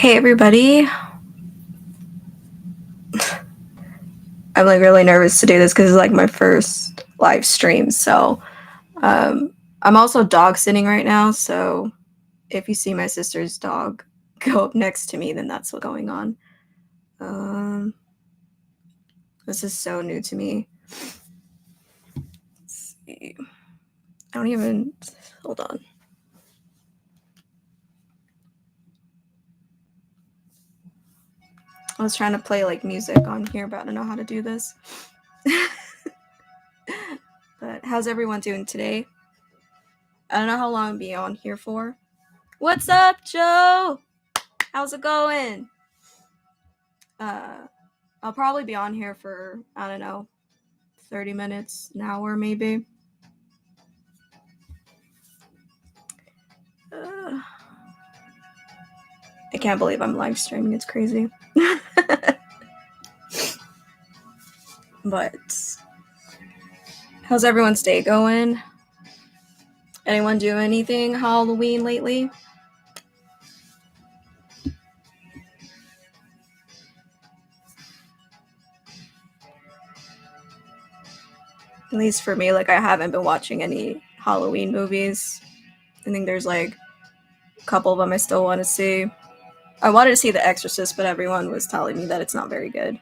Hey everybody. I'm like really nervous to do this because it's like my first live stream. So I'm also dog sitting right now. So if you see my sister's dog go up next to me, then that's what's going on. This is so new to me. Let's see. I don't even hold on. I was trying to play like music on here, but I don't know how to do this. But how's everyone doing today? I don't know how long I'll be on here for. What's up, Joe? How's it going? I'll probably be on here for, I don't know, 30 minutes, an hour maybe. I can't believe I'm live streaming. It's crazy. But how's everyone's day going? Anyone do anything Halloween lately? At least for me, like I haven't been watching any Halloween movies. I think there's like a couple of them I still want to see. I wanted to see The Exorcist, but everyone was telling me that it's not very good.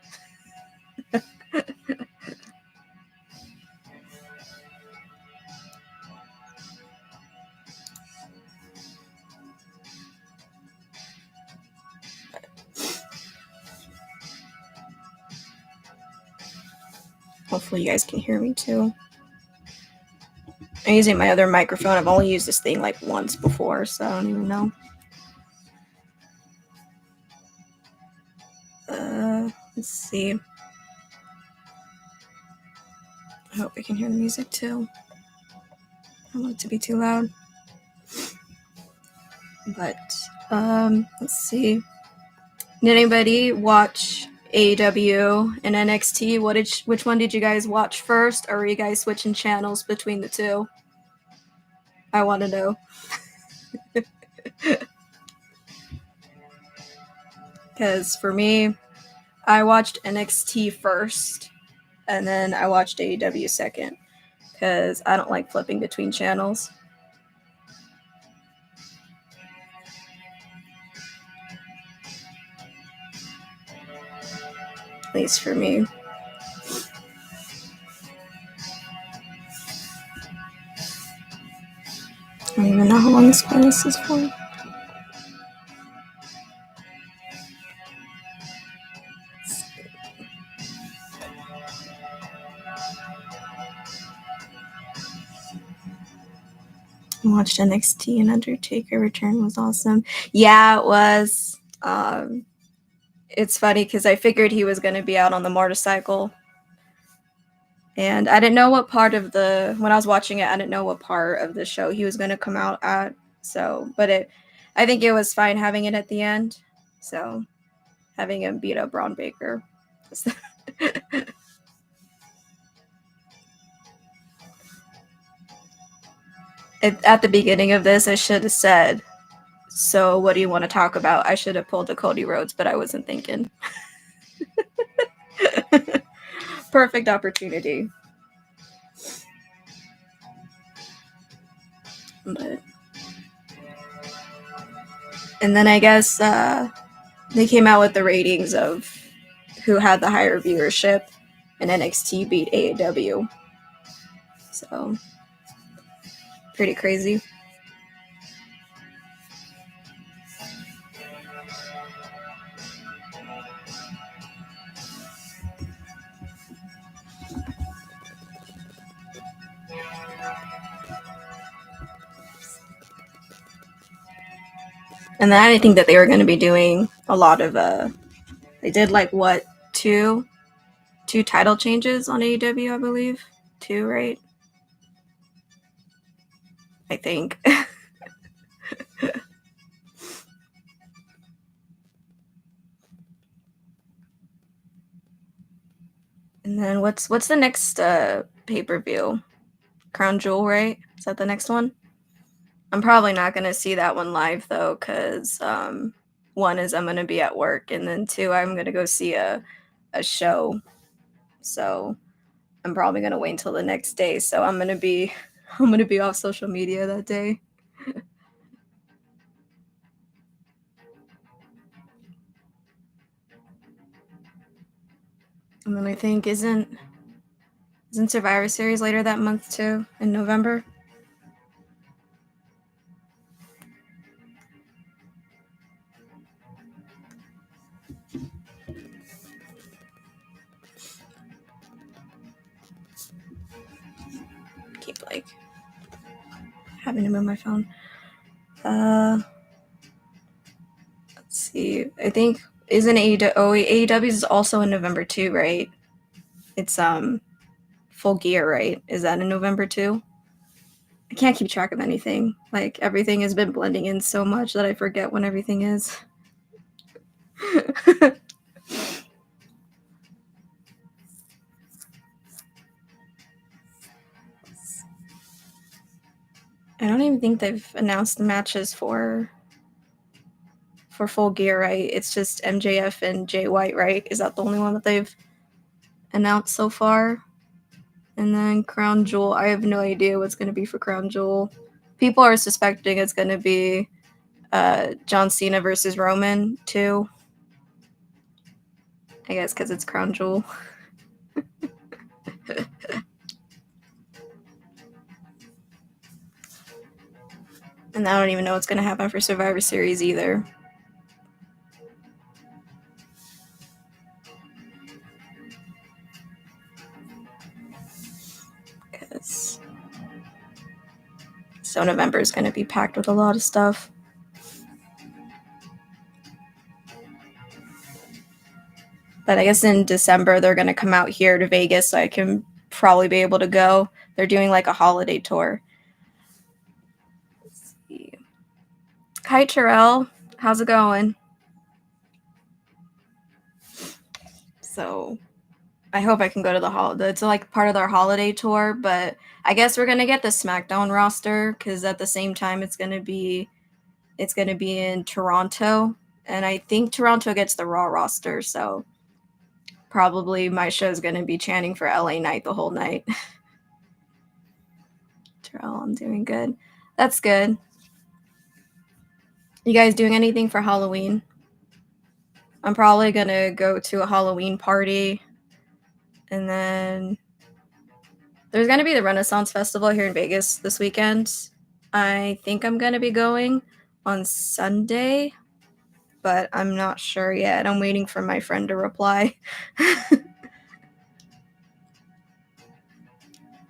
Hopefully you guys can hear me too. I'm using my other microphone. I've only used this thing like once before, so I don't even know. Let's see. I hope I can hear the music too. I don't want it to be too loud. But let's see. Did anybody watch AEW and NXT? Which one did you guys watch first, or were you guys switching channels between the two? I want to know. Because for me, I watched NXT first, and then I watched AEW second, because I don't like flipping between channels. At least for me. I don't even know how long this playlist is for. I watched NXT and Undertaker Return was awesome. Yeah, it was. It's funny because I figured he was going to be out on the motorcycle. And I didn't know what part of when I was watching it, I didn't know what part of the show he was going to come out at. So, I think it was fine having it at the end. So, having him beat up Braun Baker. At the beginning of this, I should have said, so what do you want to talk about? I should have pulled the Cody Rhodes, but I wasn't thinking. Perfect opportunity. And then I guess they came out with the ratings of who had the higher viewership, and NXT beat AEW. So, pretty crazy. And then I didn't think that they were going to be doing a lot of they did like what, two title changes on AEW, I believe. 2, right? I think. And then what's the next pay-per-view? Crown Jewel, right? Is that the next one? I'm probably not going to see that one live though, because one is I'm gonna be at work, and then two, I'm gonna go see a show. So I'm probably gonna wait until the next day. So I'm gonna be off social media that day. And then I think isn't Survivor Series later that month too, in November? Keep like having to move my phone. Let's see. I think isn't AEW is also in November too, right? It's Full Gear, right? Is that in November too? I can't keep track of anything. Like everything has been blending in so much that I forget when everything is. I don't even think they've announced the matches for Full Gear, right? It's just MJF and Jay White, right? Is that the only one that they've announced so far? And then Crown Jewel, I have no idea what's going to be for Crown Jewel. People are suspecting it's going to be John Cena versus Roman too. I guess because it's Crown Jewel. And I don't even know what's going to happen for Survivor Series either. So November is going to be packed with a lot of stuff. But I guess in December they're going to come out here to Vegas, so I can probably be able to go. They're doing like a holiday tour. Let's see. Hi Terrell, how's it going? So I hope I can go to the holiday. It's like part of their holiday tour, but I guess we're gonna get the SmackDown roster because at the same time it's gonna be in Toronto, and I think Toronto gets the Raw roster, so probably my show's gonna be chanting for LA Knight the whole night. Terrell, I'm doing good. That's good. You guys doing anything for Halloween? I'm probably gonna go to a Halloween party, and then there's gonna be the Renaissance Festival here in Vegas this weekend. I think I'm gonna be going on Sunday, but I'm not sure yet. I'm waiting for my friend to reply.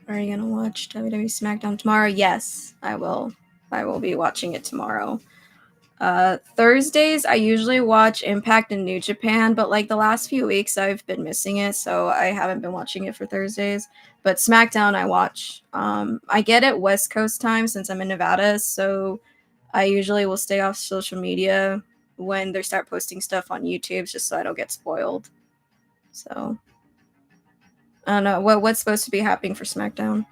Are you gonna watch WWE SmackDown tomorrow? Yes, I will. I will be watching it tomorrow. Thursdays, I usually watch Impact and New Japan, but like the last few weeks, I've been missing it, so I haven't been watching it for Thursdays. But SmackDown, I watch. I get it West Coast time since I'm in Nevada, so I usually will stay off social media when they start posting stuff on YouTube, just so I don't get spoiled. So I don't know what's supposed to be happening for SmackDown.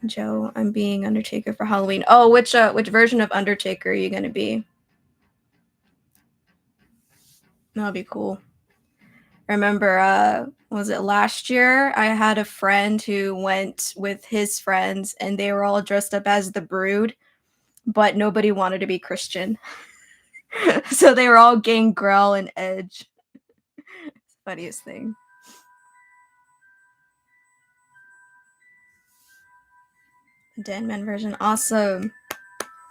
Joe, I'm being Undertaker for Halloween. Oh, which version of Undertaker are you gonna be? That'll be cool. Remember, was it last year? I had a friend who went with his friends, and they were all dressed up as the Brood, but nobody wanted to be Christian, so they were all Gangrel and Edge. It's the funniest thing. Denman version, awesome.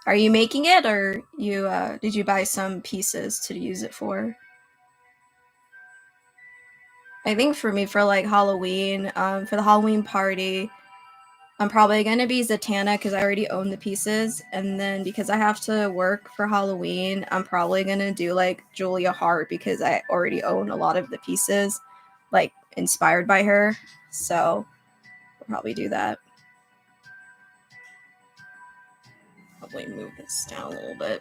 Are you making it, or did you buy some pieces to use it for? I think for me, for like Halloween, for the Halloween party, I'm probably gonna be Zatanna because I already own the pieces, and then because I have to work for Halloween, I'm probably gonna do like Julia Hart because I already own a lot of the pieces, like inspired by her. So I'll probably do that. Probably move this down a little bit.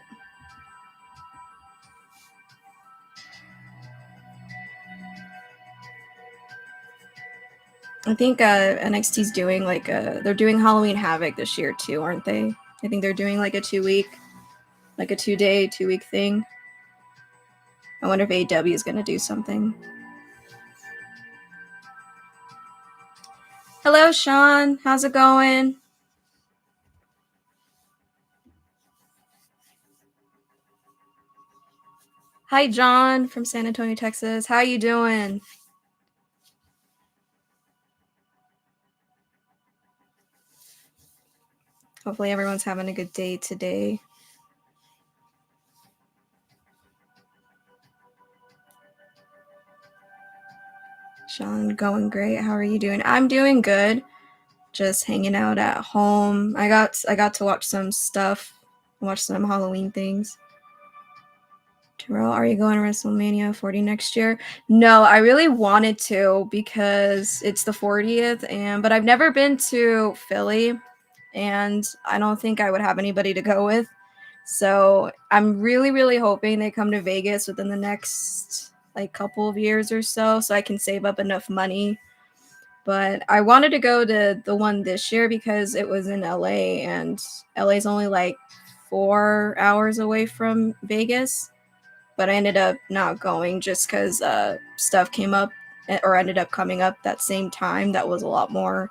I think NXT's doing like they're doing Halloween Havoc this year too, aren't they? I think they're doing like a 2-week Like a 2-day, 2-week thing. I wonder if AEW is going to do something. Hello, Sean. How's it going? Hi, John from San Antonio, Texas. How you doing? Hopefully everyone's having a good day today. Sean, going great. How are you doing? I'm doing good. Just hanging out at home. I got to watch some stuff. Watch some Halloween things. Terrell, are you going to WrestleMania 40 next year? No, I really wanted to because it's the 40th, but I've never been to Philly, and I don't think I would have anybody to go with. So I'm really, really hoping they come to Vegas within the next couple of years or so I can save up enough money. But I wanted to go to the one this year because it was in LA, and LA's only 4 hours away from Vegas. But I ended up not going just because stuff came up or ended up coming up that same time. That was a lot more.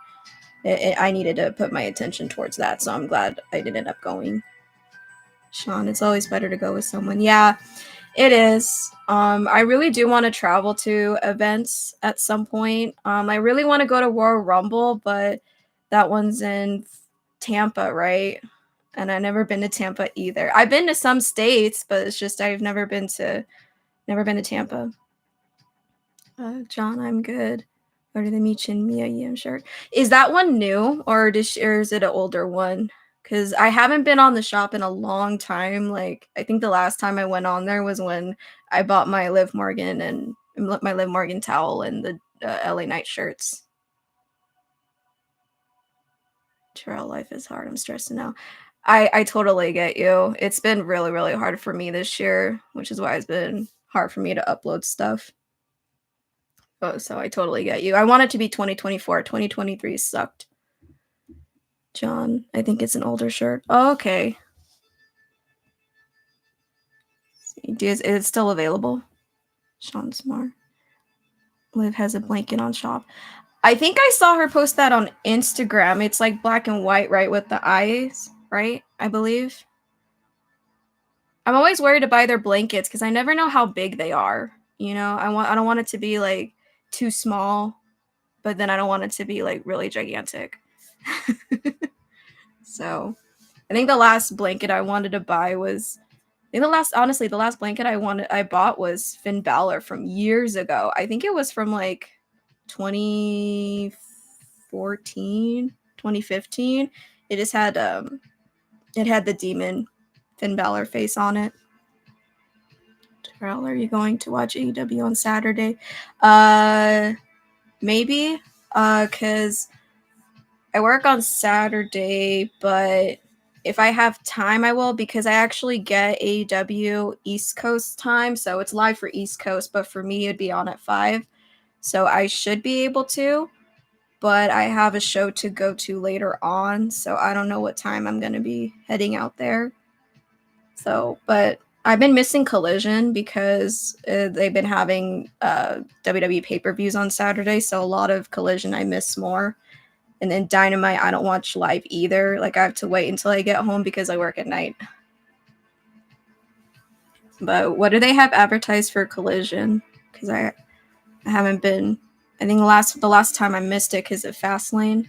I needed to put my attention towards that, so I'm glad I didn't end up going. Sean, it's always better to go with someone. Yeah, it is. I really do want to travel to events at some point. I really want to go to Royal Rumble, but that one's in Tampa, right? And I've never been to Tampa either. I've been to some states, but it's just I've never been to Tampa. John, I'm good. Or the Michin Mia Yim shirt. Is that one new or is it an older one? Because I haven't been on the shop in a long time. I think the last time I went on there was when I bought my Liv Morgan towel and the LA Night shirts. Terrell, life is hard. I'm stressing out. I totally get you. It's been really, really hard for me this year, which is why it's been hard for me to upload stuff. Oh, so I totally get you. I want it to be 2024. 2023 sucked. John, I think it's an older shirt. Oh, okay. Is it still available? Sean Smart. Liv has a blanket on shop. I think I saw her post that on Instagram. It's black and white, right? With the eyes, right? I believe. I'm always worried to buy their blankets because I never know how big they are. I don't want it to be too small, but then I don't want it to be really gigantic. So I think the last blanket I wanted to buy was the last blanket I bought was Finn Balor from years ago. I think it was from 2014, 2015. It just had it had the demon Finn Balor face on it. Terrell, are you going to watch AEW on Saturday? Maybe. Cause I work on Saturday, but if I have time, I will, because I actually get AEW East Coast time, so it's live for East Coast, but for me, it'd be on at 5, so I should be able to, but I have a show to go to later on, so I don't know what time I'm going to be heading out there. So, but I've been missing Collision because they've been having WWE pay-per-views on Saturday, so a lot of Collision I miss more. And then Dynamite, I don't watch live either. I have to wait until I get home because I work at night. But what do they have advertised for Collision? Because I haven't been. I think the last time I missed it because of Fastlane.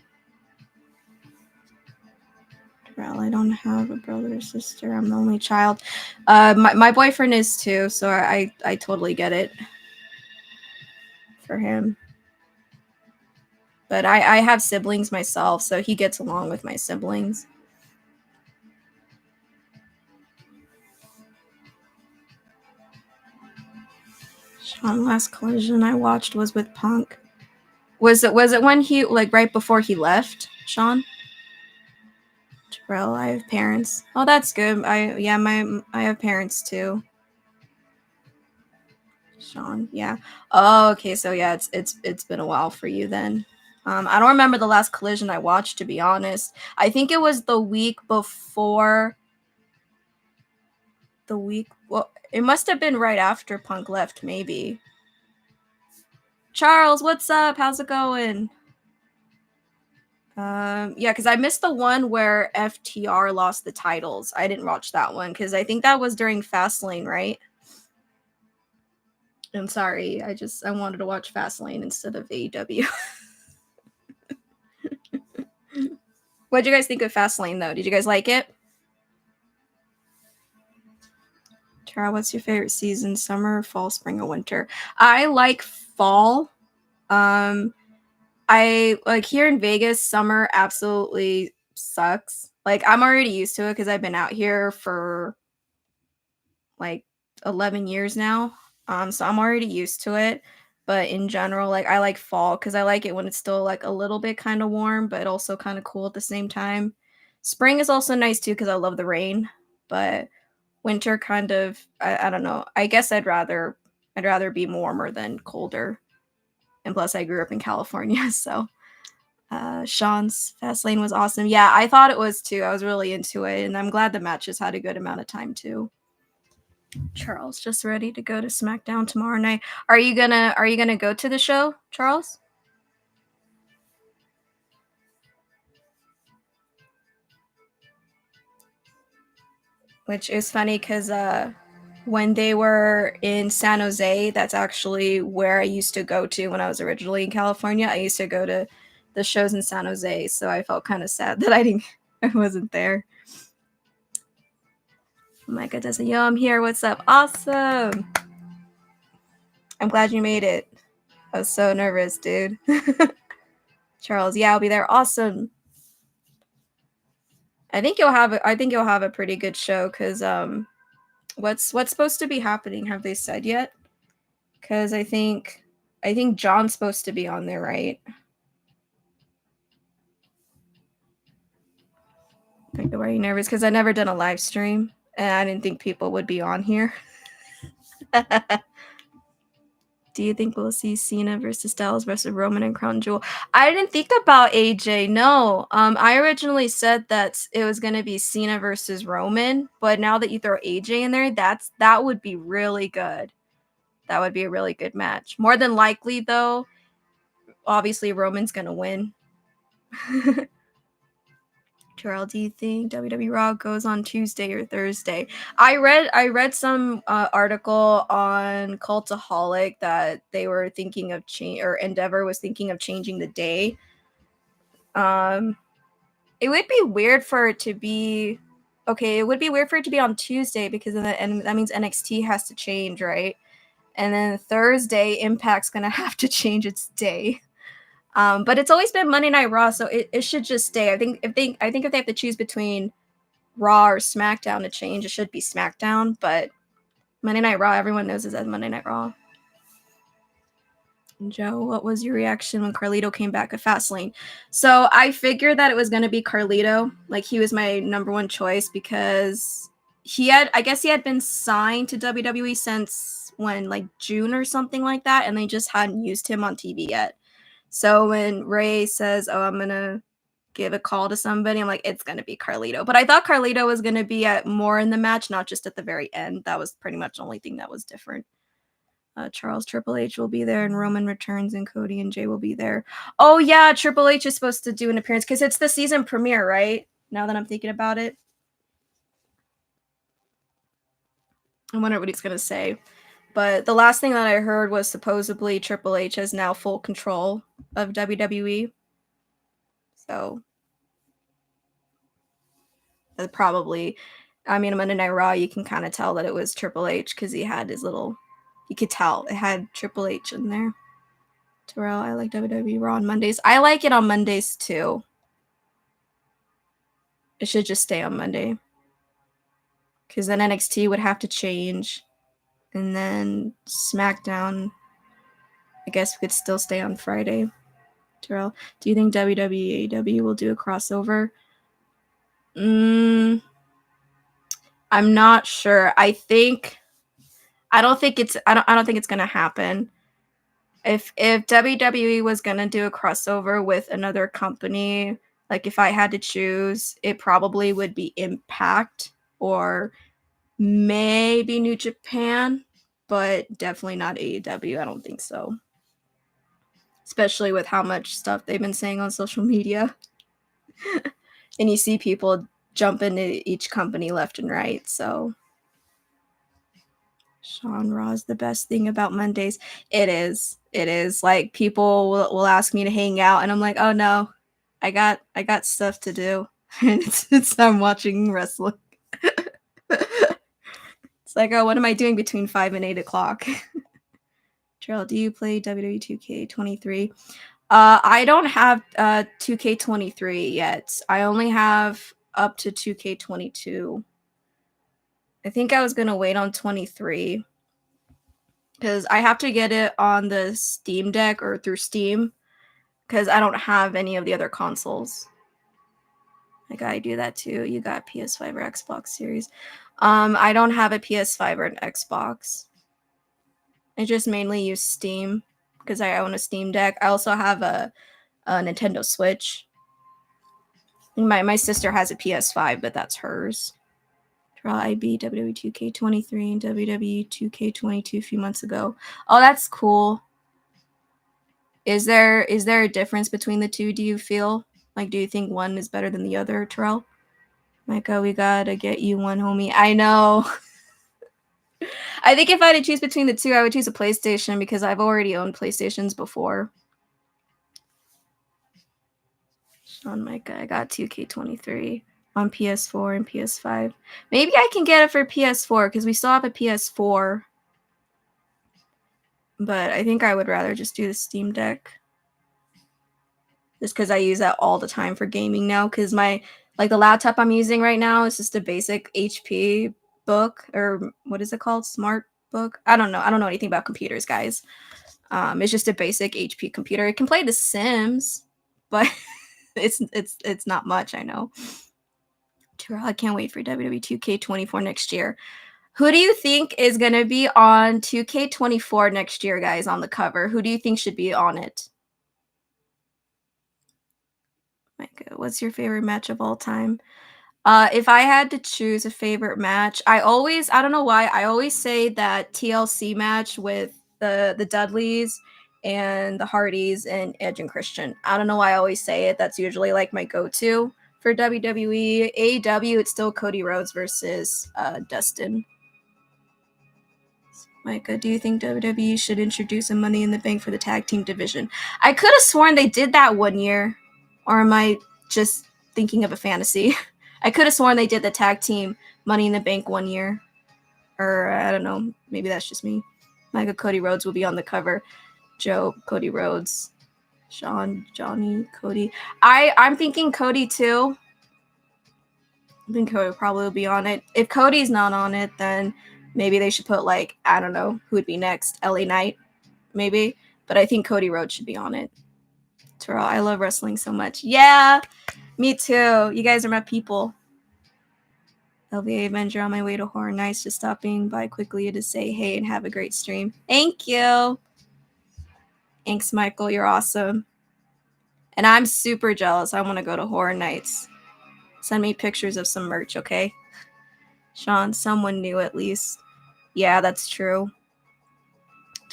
Well, I don't have a brother or sister. I'm the only child. My boyfriend is too, so I totally get it for him. But I have siblings myself, so he gets along with my siblings. Sean, last Collision I watched was with Punk. Was it when he right before he left, Sean? Terrell, I have parents. Oh, that's good. I have parents too. Sean, yeah. Oh, okay. So yeah, it's been a while for you then. I don't remember the last Collision I watched, to be honest. I think it was the week before. the week. Well, it must have been right after Punk left, maybe. Charles, what's up? How's it going? Yeah, because I missed the one where FTR lost the titles. I didn't watch that one because I think that was during Fastlane, right? I'm sorry. I wanted to watch Fastlane instead of AEW. What'd you guys think of Fastlane, though? Did you guys like it? Tara, what's your favorite season? Summer, fall, spring, or winter? I like fall. I like here in Vegas, summer absolutely sucks. Like I'm already used to it because I've been out here for like 11 years now. So I'm already used to it. But in general, like I like fall because I like it when it's still like a little bit kind of warm, but also kind of cool at the same time. Spring is also nice too because I love the rain. But winter kind of I don't know. I guess I'd rather be warmer than colder. And plus I grew up in California, so Sean's Fastlane was awesome. Yeah, I thought it was too. I was really into it, and I'm glad the matches had a good amount of time too. Charles, just ready to go to SmackDown tomorrow night. Are you gonna go to the show, Charles? Which is funny because when they were in San Jose, that's actually where I used to go to when I was originally in California. I used to go to the shows in San Jose, so I felt kind of sad that I wasn't there. Micah doesn't. Yo, I'm here. What's up? Awesome. I'm glad you made it. I was so nervous, dude. Charles, yeah, I'll be there. Awesome. I think you'll have a pretty good show because what's supposed to be happening? Have they said yet? Because I think John's supposed to be on there, right? Like, why are you nervous? Because I never done a live stream and I didn't think people would be on here. Do you think we'll see Cena versus Styles versus Roman and Crown Jewel? I didn't think about AJ. No. I originally said that it was gonna be Cena versus Roman, but now that you throw AJ in there, that would be really good. That would be a really good match. More than likely, though, obviously Roman's gonna win. Terrell, do you think WWE Raw goes on Tuesday or Thursday? I read some article on Cultaholic that they were thinking of change, or Endeavor was thinking of changing the day. It would be weird for it to be okay. It would be weird for it to be on Tuesday because and that means NXT has to change, right? And then Thursday, Impact's gonna have to change its day. But it's always been Monday Night Raw, so it should just stay. I think if they have to choose between Raw or SmackDown to change, it should be SmackDown. But Monday Night Raw, everyone knows it as Monday Night Raw. Joe, what was your reaction when Carlito came back at Fastlane? So I figured that it was going to be Carlito. Like, he was my number one choice because I guess he had been signed to WWE since when, like June or something like that, and they just hadn't used him on TV yet. So when Ray says, "Oh, I'm gonna give a call to somebody," I'm like, it's gonna be Carlito. But I thought Carlito was gonna be at more in the match, not just at the very end. That was pretty much the only thing that was different. Charles, Triple H will be there, and Roman returns, and Cody and Jay will be there. Oh yeah, Triple H is supposed to do an appearance because it's the season premiere, right? Now that I'm thinking about it, I wonder what he's gonna say. But the last thing that I heard was supposedly Triple H has now full control of WWE. So probably, I mean, Monday Night Raw, you can kind of tell that it was Triple H because he had his little, you could tell it had Triple H in there. Terrell, I like WWE Raw on Mondays. I like it on Mondays too. It should just stay on Monday because then NXT would have to change, and then SmackDown, I guess, we could still stay on Friday. Terrell, do you think WWE will do a crossover? I'm not sure. I don't think it's gonna happen. If WWE was gonna do a crossover with another company, like if I had to choose, it probably would be Impact or Maybe New Japan, but definitely not AEW. I don't think so. Especially with how much stuff they've been saying on social media. And you see people jump into each company left and right, so Sean Raw's the best thing about Mondays. It is. It is. Like people will ask me to hang out and I'm like, oh no, I got stuff to do. And it's I'm watching wrestling. It's like, oh, what am I doing between 5 and 8 o'clock? Terrell, do you play WWE 2K23? I don't have 2K23 yet. I only have up to 2K22. I think I was gonna wait on 23 because I have to get it on the Steam Deck or through Steam because I don't have any of the other consoles. I gotta do that too. You got PS5 or Xbox Series. I don't have a PS5 or an Xbox. I just mainly use Steam because I own a Steam Deck. I also have a Nintendo Switch. My sister has a PS5, but that's hers. I beat WWE 2K23 and WWE 2K22 a few months ago. Oh, that's cool. Is there a difference between the two, do you feel? Like, do you think one is better than the other, Terrell? Micah, we gotta get you one, homie. I know. I think if I had to choose between the two, I would choose a PlayStation because I've already owned PlayStations before. On Micah, I got 2K23 on PS4 and PS5. Maybe I can get it for PS4 because we still have a PS4. But I think I would rather just do the Steam Deck. Just because I use that all the time for gaming now. Because the laptop I'm using right now is just a basic HP book, or what is it called? Smart book? I don't know. I don't know anything about computers, guys. It's just a basic HP computer. It can play The Sims, but it's not much, I know. I can't wait for WWE 2K24 next year. Who do you think is going to be on 2K24 next year, guys, on the cover? Who do you think should be on it? Micah, what's your favorite match of all time? If I had to choose a favorite match, I don't know why, I always say that TLC match with the Dudleys and the Hardys and Edge and Christian. I don't know why I always say it. That's usually like my go-to for WWE. AEW, it's still Cody Rhodes versus Dustin. Micah, do you think WWE should introduce a Money in the Bank for the tag team division? I could have sworn they did that one year. Or am I just thinking of a fantasy? I could have sworn they did the tag team Money in the Bank one year. Or I don't know. Maybe that's just me. Micah, Cody Rhodes will be on the cover. Joe, Cody Rhodes. Sean, Johnny, Cody. I'm thinking Cody too. I think Cody probably will be on it. If Cody's not on it, then maybe they should put I don't know, who would be next? LA Knight, maybe. But I think Cody Rhodes should be on it. Terrell, I love wrestling so much. Yeah, me too. You guys are my people. LVA Avenger on my way to Horror Nights, just stopping by quickly to say hey and have a great stream. Thank you. Thanks, Michael. You're awesome. And I'm super jealous. I want to go to Horror Nights. Send me pictures of some merch, okay? Sean, someone new at least. Yeah, that's true.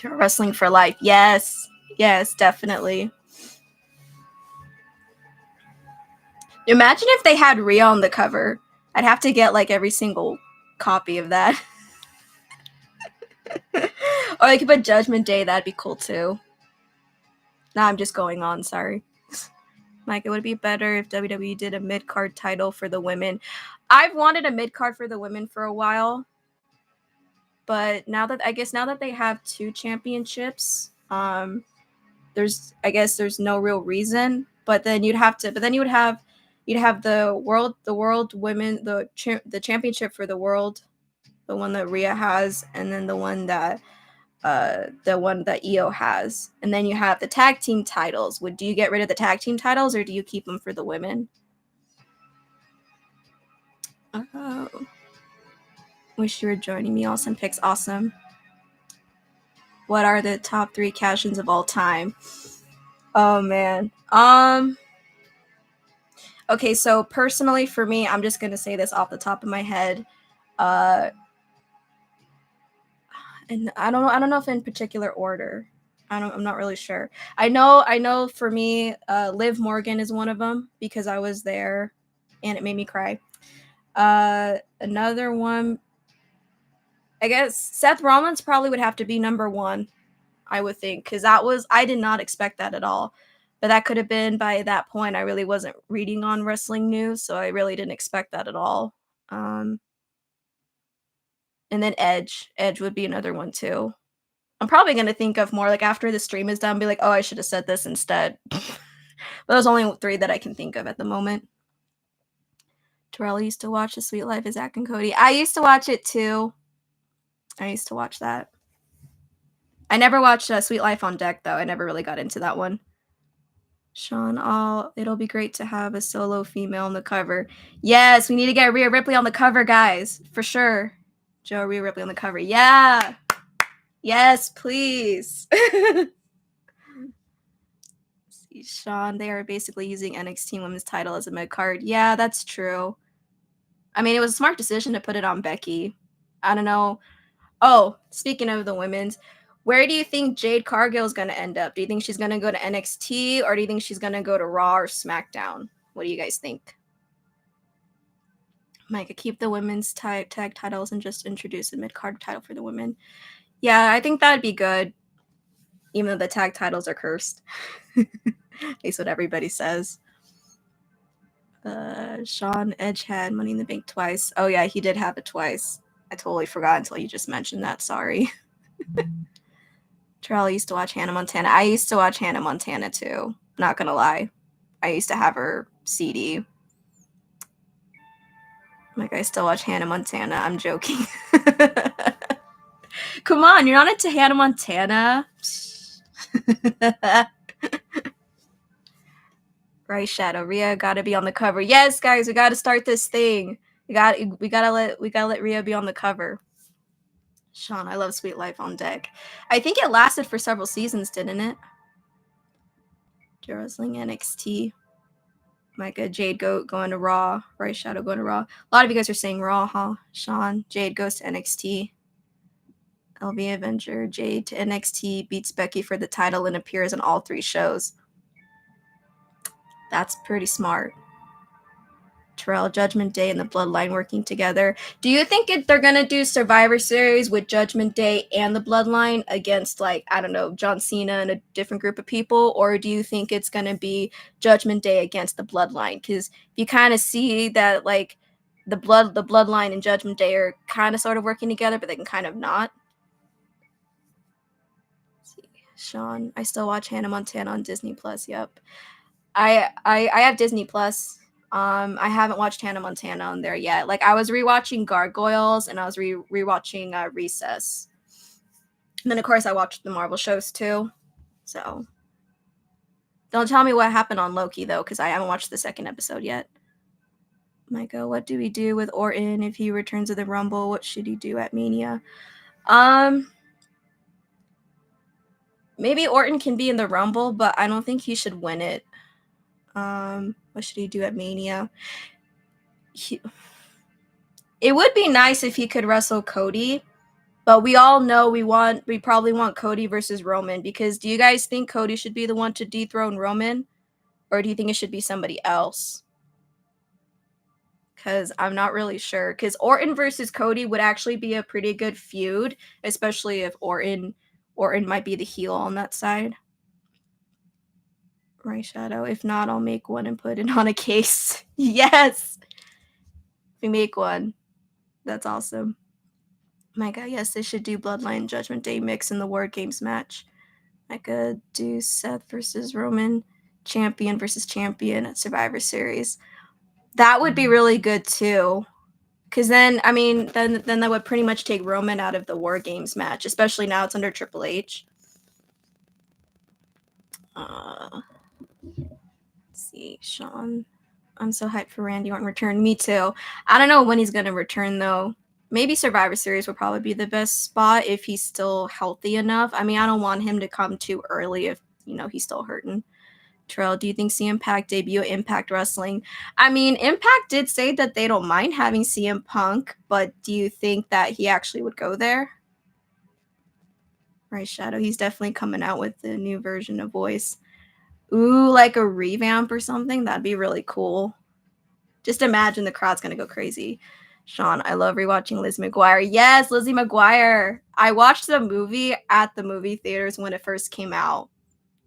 Wrestling for life. Yes. Yes, definitely. Imagine if they had Rhea on the cover. I'd have to get every single copy of that. Or they could put Judgment Day. That'd be cool too. Nah, I'm just going on. Sorry. Mike, it would be better if WWE did a mid-card title for the women. I've wanted a mid-card for the women for a while. But now that they have 2 championships, there's no real reason. But then you'd have the world women, the championship for the world, the one that Rhea has, and then the one that Io has, and then you have the tag team titles. Do you get rid of the tag team titles or do you keep them for the women? Oh, wish you were joining me. Awesome picks. Awesome. What are the top 3 cash-ins of all time? Oh man. Okay, so personally for me, I'm just gonna say this off the top of my head. And I don't know if in particular order. I'm not really sure. I know for me, Liv Morgan is one of them because I was there and it made me cry. Another one, I guess Seth Rollins probably would have to be number one, I would think, because I did not expect that at all. But that could have been by that point I really wasn't reading on wrestling news, so I really didn't expect that at all. Um, and then Edge would be another one too. I'm probably gonna think of more like after the stream is done, be like, oh, I should have said this instead. But there's only 3 that I can think of at the moment. Terrell used to watch The Sweet Life of Zach and Cody. I used to watch it too. I used to watch that. I never watched Sweet Life on Deck though. I never really got into that one. Sean, it'll be great to have a solo female on the cover. Yes, we need to get Rhea Ripley on the cover, guys, for sure. Joe, Rhea Ripley on the cover. Yeah. Yes, please. See, Sean, they are basically using NXT Women's title as a mid card. Yeah, that's true. I mean, it was a smart decision to put it on Becky. I don't know. Oh, speaking of the women's, where do you think Jade Cargill is going to end up? Do you think she's going to go to NXT or do you think she's going to go to Raw or SmackDown? What do you guys think? Micah, keep the women's tag titles and just introduce a mid-card title for the women. Yeah, I think that'd be good, even though the tag titles are cursed. At least what everybody says. Sean Edge had Money in the Bank twice. Oh yeah, he did have it twice. I totally forgot until you just mentioned that. Sorry. Terrell used to watch Hannah Montana. I used to watch Hannah Montana too. Not gonna lie. I used to have her CD. Like, I still watch Hannah Montana. I'm joking. Come on, you're not into Hannah Montana? Right, Shadow. Rhea gotta be on the cover. Yes, guys, we gotta start this thing. We gotta let Rhea be on the cover. Sean, I love Sweet Life on Deck. I think it lasted for several seasons, didn't it? Wrestling NXT. Micah, Jade going to Raw. Right, Shadow going to Raw. A lot of you guys are saying Raw, huh? Sean, Jade goes to NXT. LV Avenger, Jade to NXT, beats Becky for the title and appears on all 3 shows. That's pretty smart. Terrell, Judgment Day, and the Bloodline working together. Do you think they're going to do Survivor Series with Judgment Day and the Bloodline against, like, I don't know, John Cena and a different group of people? Or do you think it's going to be Judgment Day against the Bloodline? Because you kind of see that, like, the Bloodline and Judgment Day are kind of sort of working together, but they can kind of not. Sean, I still watch Hannah Montana on Disney Plus. Yep. I have Disney Plus. I haven't watched Hannah Montana on there yet. Like, I was rewatching Gargoyles and I was rewatching Recess. And then of course I watched the Marvel shows too. So don't tell me what happened on Loki though, because I haven't watched the 2nd episode yet. Micah, what do we do with Orton if he returns to the Rumble? What should he do at Mania? Maybe Orton can be in the Rumble, but I don't think he should win it. What should he do at Mania? It would be nice if he could wrestle Cody, but we all know we probably want Cody versus Roman, because do you guys think Cody should be the one to dethrone Roman, or do you think it should be somebody else? Because I'm not really sure. Because Orton versus Cody would actually be a pretty good feud, especially if Orton might be the heel on that side. Right, Shadow. If not, I'll make one and put it on a case. Yes! We make one. That's awesome. Micah, yes, they should do Bloodline Judgment Day mix in the War Games match. Micah, do Seth versus Roman, champion versus champion at Survivor Series. That would be really good too. Because then, I mean, then that would pretty much take Roman out of the War Games match, especially now it's under Triple H. Let's see, Sean. I'm so hyped for Randy Orton return. Me too. I don't know when he's going to return, though. Maybe Survivor Series will probably be the best spot if he's still healthy enough. I mean, I don't want him to come too early if, he's still hurting. Terrell, do you think CM Punk debut at Impact Wrestling? I mean, Impact did say that they don't mind having CM Punk, but do you think that he actually would go there? Right, Shadow. He's definitely coming out with the new version of voice. Ooh, like a revamp or something? That'd be really cool. Just imagine the crowd's gonna go crazy. Sean, I love rewatching Lizzie McGuire. Yes, Lizzie McGuire. I watched the movie at the movie theaters when it first came out.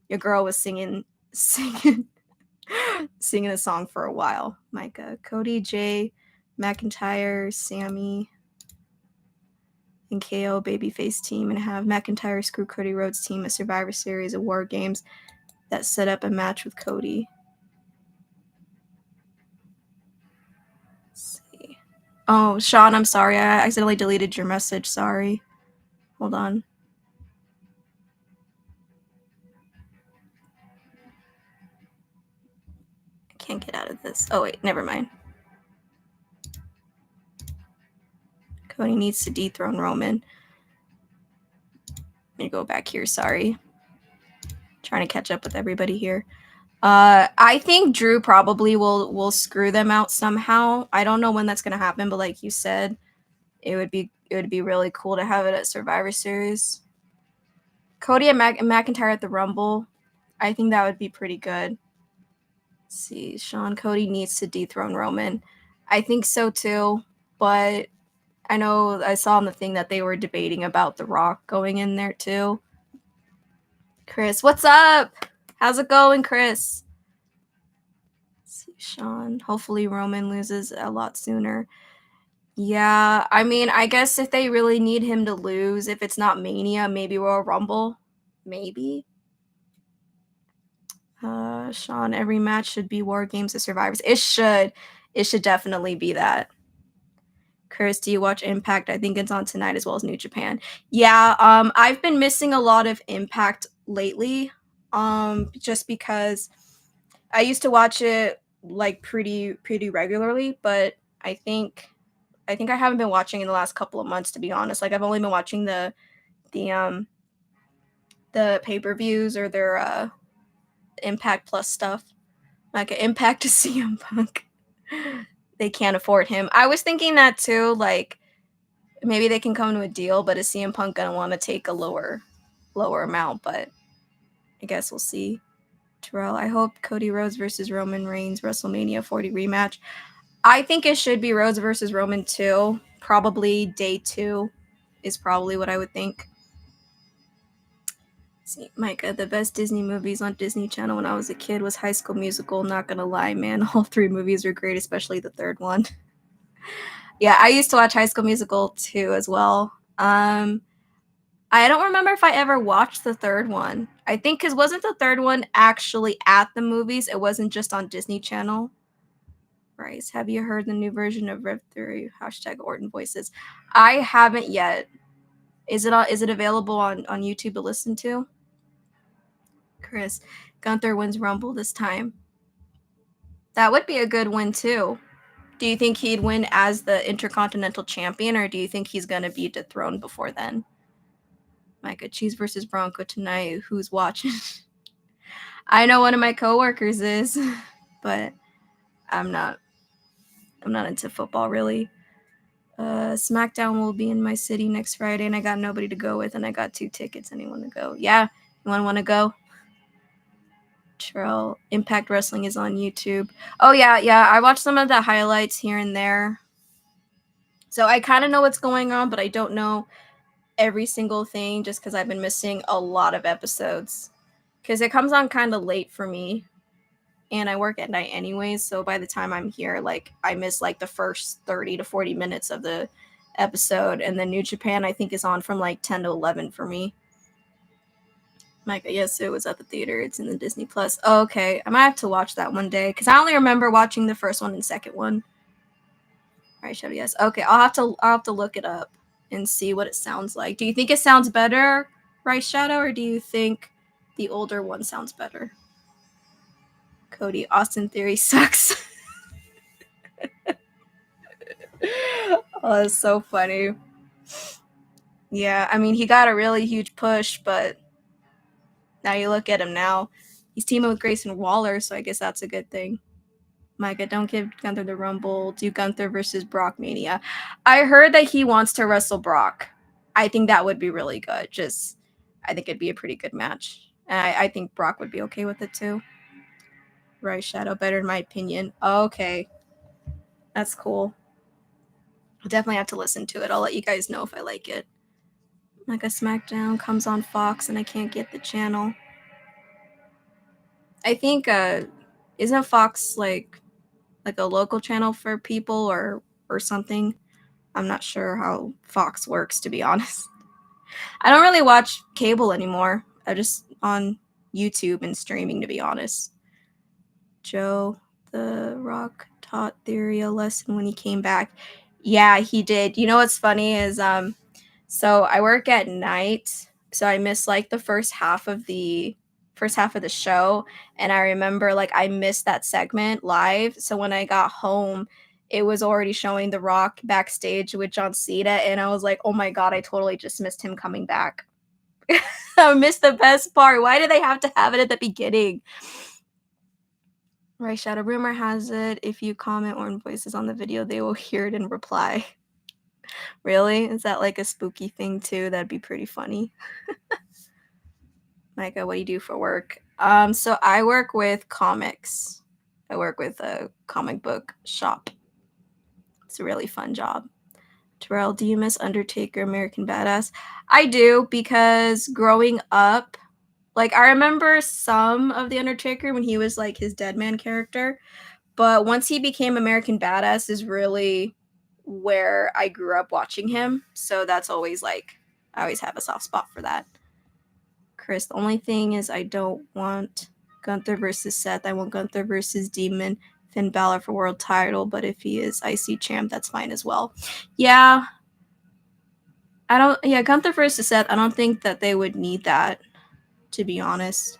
Your girl was singing singing a song for a while. Micah, Cody, Jay, McIntyre, Sammy, and KO babyface team, and have McIntyre screw Cody Rhodes' team a Survivor Series of War Games that set up a match with Cody. Let's see. Oh, Sean, I'm sorry. I accidentally deleted your message. Sorry. Hold on. I can't get out of this. Oh, wait. Never mind. Cody needs to dethrone Roman. Let me go back here. Sorry. Trying to catch up with everybody here. I think Drew probably will screw them out somehow. I don't know when that's gonna happen, but like you said, it would be really cool to have it at Survivor Series. Cody and McIntyre at the Rumble. I think that would be pretty good. Let's see, Sean, Cody needs to dethrone Roman. I think so too, but I know I saw on the thing that they were debating about The Rock going in there too. Chris, what's up? How's it going, Chris? Let's see, Sean, hopefully Roman loses a lot sooner. Yeah, I mean, I guess if they really need him to lose, if it's not Mania, maybe Royal Rumble. Maybe. Sean, every match should be War Games of Survivors. It should. It should definitely be that. Chris, do you watch Impact? I think it's on tonight as well as New Japan. Yeah, I've been missing a lot of Impact lately. Just because I used to watch it like pretty regularly, but I think I haven't been watching in the last couple of months, to be honest. Like I've only been watching the pay-per-views or their Impact Plus stuff. Like Impact to CM Punk. They can't afford him. I was thinking that too, like maybe they can come to a deal, but is CM Punk gonna want to take a lower amount? But I guess we'll see. Terrell, I hope Cody Rhodes versus Roman Reigns WrestleMania 40 rematch. I think it should be Rhodes versus Roman too. Probably day 2 is probably what I would think. See, Micah, the best Disney movies on Disney Channel when I was a kid was High School Musical. Not gonna lie, man, all 3 movies are great, especially the third one. Yeah, I used to watch High School Musical too as well. I don't remember if I ever watched the third one. I think because wasn't the third one actually at the movies? It wasn't just on Disney Channel. Bryce, have you heard the new version of Rev 3 #Orton Voices? I haven't yet. Is it available on YouTube to listen to? Chris, Gunther wins Rumble this time. That would be a good win too. Do you think he'd win as the Intercontinental Champion, or do you think he's going to be dethroned before then? Micah, Cheese versus Bronco tonight. Who's watching? I know one of my coworkers is, but I'm not into football really. SmackDown will be in my city next Friday, and I got nobody to go with, and I got 2 tickets. Anyone to go? Yeah, anyone want to go? Trail Impact Wrestling is on YouTube. Oh yeah. I watched some of the highlights here and there, so I kind of know what's going on, but I don't know every single thing just because I've been missing a lot of episodes. Because it comes on kind of late for me, and I work at night anyways. So by the time I'm here, like I miss like the first 30 to 40 minutes of the episode, and then New Japan I think is on from like 10 to 11 for me. Micah, yes, it was at the theater. It's in the Disney Plus. Oh, okay, I might have to watch that one day because I only remember watching the first one and second one. All right, Chevy, yes. Okay, I'll have to look it up and see what it sounds like. Do you think it sounds better, Rice Shadow, or do you think the older one sounds better? Cody, Austin Theory sucks. Oh, that's so funny. Yeah, I mean, he got a really huge push, but now you look at him now. He's teaming with Grayson Waller, so I guess that's a good thing. Micah, don't give Gunther the Rumble. Do Gunther versus Brock Mania. I heard that he wants to wrestle Brock. I think that would be really good. Just I think it'd be a pretty good match. And I think Brock would be okay with it too. Right, Shadow better in my opinion. Okay. That's cool. I'll definitely have to listen to it. I'll let you guys know if I like it. Like a SmackDown comes on Fox and I can't get the channel. I think isn't Fox like a local channel for people or something? I'm not sure how Fox works, to be honest. I don't really watch cable anymore. I just on YouTube and streaming, to be honest. Joe the Rock taught Theory a lesson when he came back. Yeah, he did. You know what's funny is so I work at night, so I missed like the first half of the show, and I remember like I missed that segment live. So when I got home, it was already showing The Rock backstage with John Cena, and I was like, "Oh my god, I totally just missed him coming back." I missed the best part. Why did they have to have it at the beginning? Right, Shadow. Rumor has it if you comment or voices on the video, they will hear it and reply. Really? Is that like a spooky thing too? That'd be pretty funny. Micah, what do you do for work? So I work with comics. I work with a comic book shop. It's a really fun job. Terrell, do you miss Undertaker, American Badass? I do, because growing up, like I remember some of the Undertaker when he was like his dead man character, but once he became American Badass is really where I grew up watching him. So that's always like I always have a soft spot for that. Chris, the only thing is I don't want Gunther versus Seth. I want Gunther versus Demon, Finn Balor for world title, but if he is IC champ, that's fine as well. Yeah. Gunther versus Seth, I don't think that they would need that, to be honest.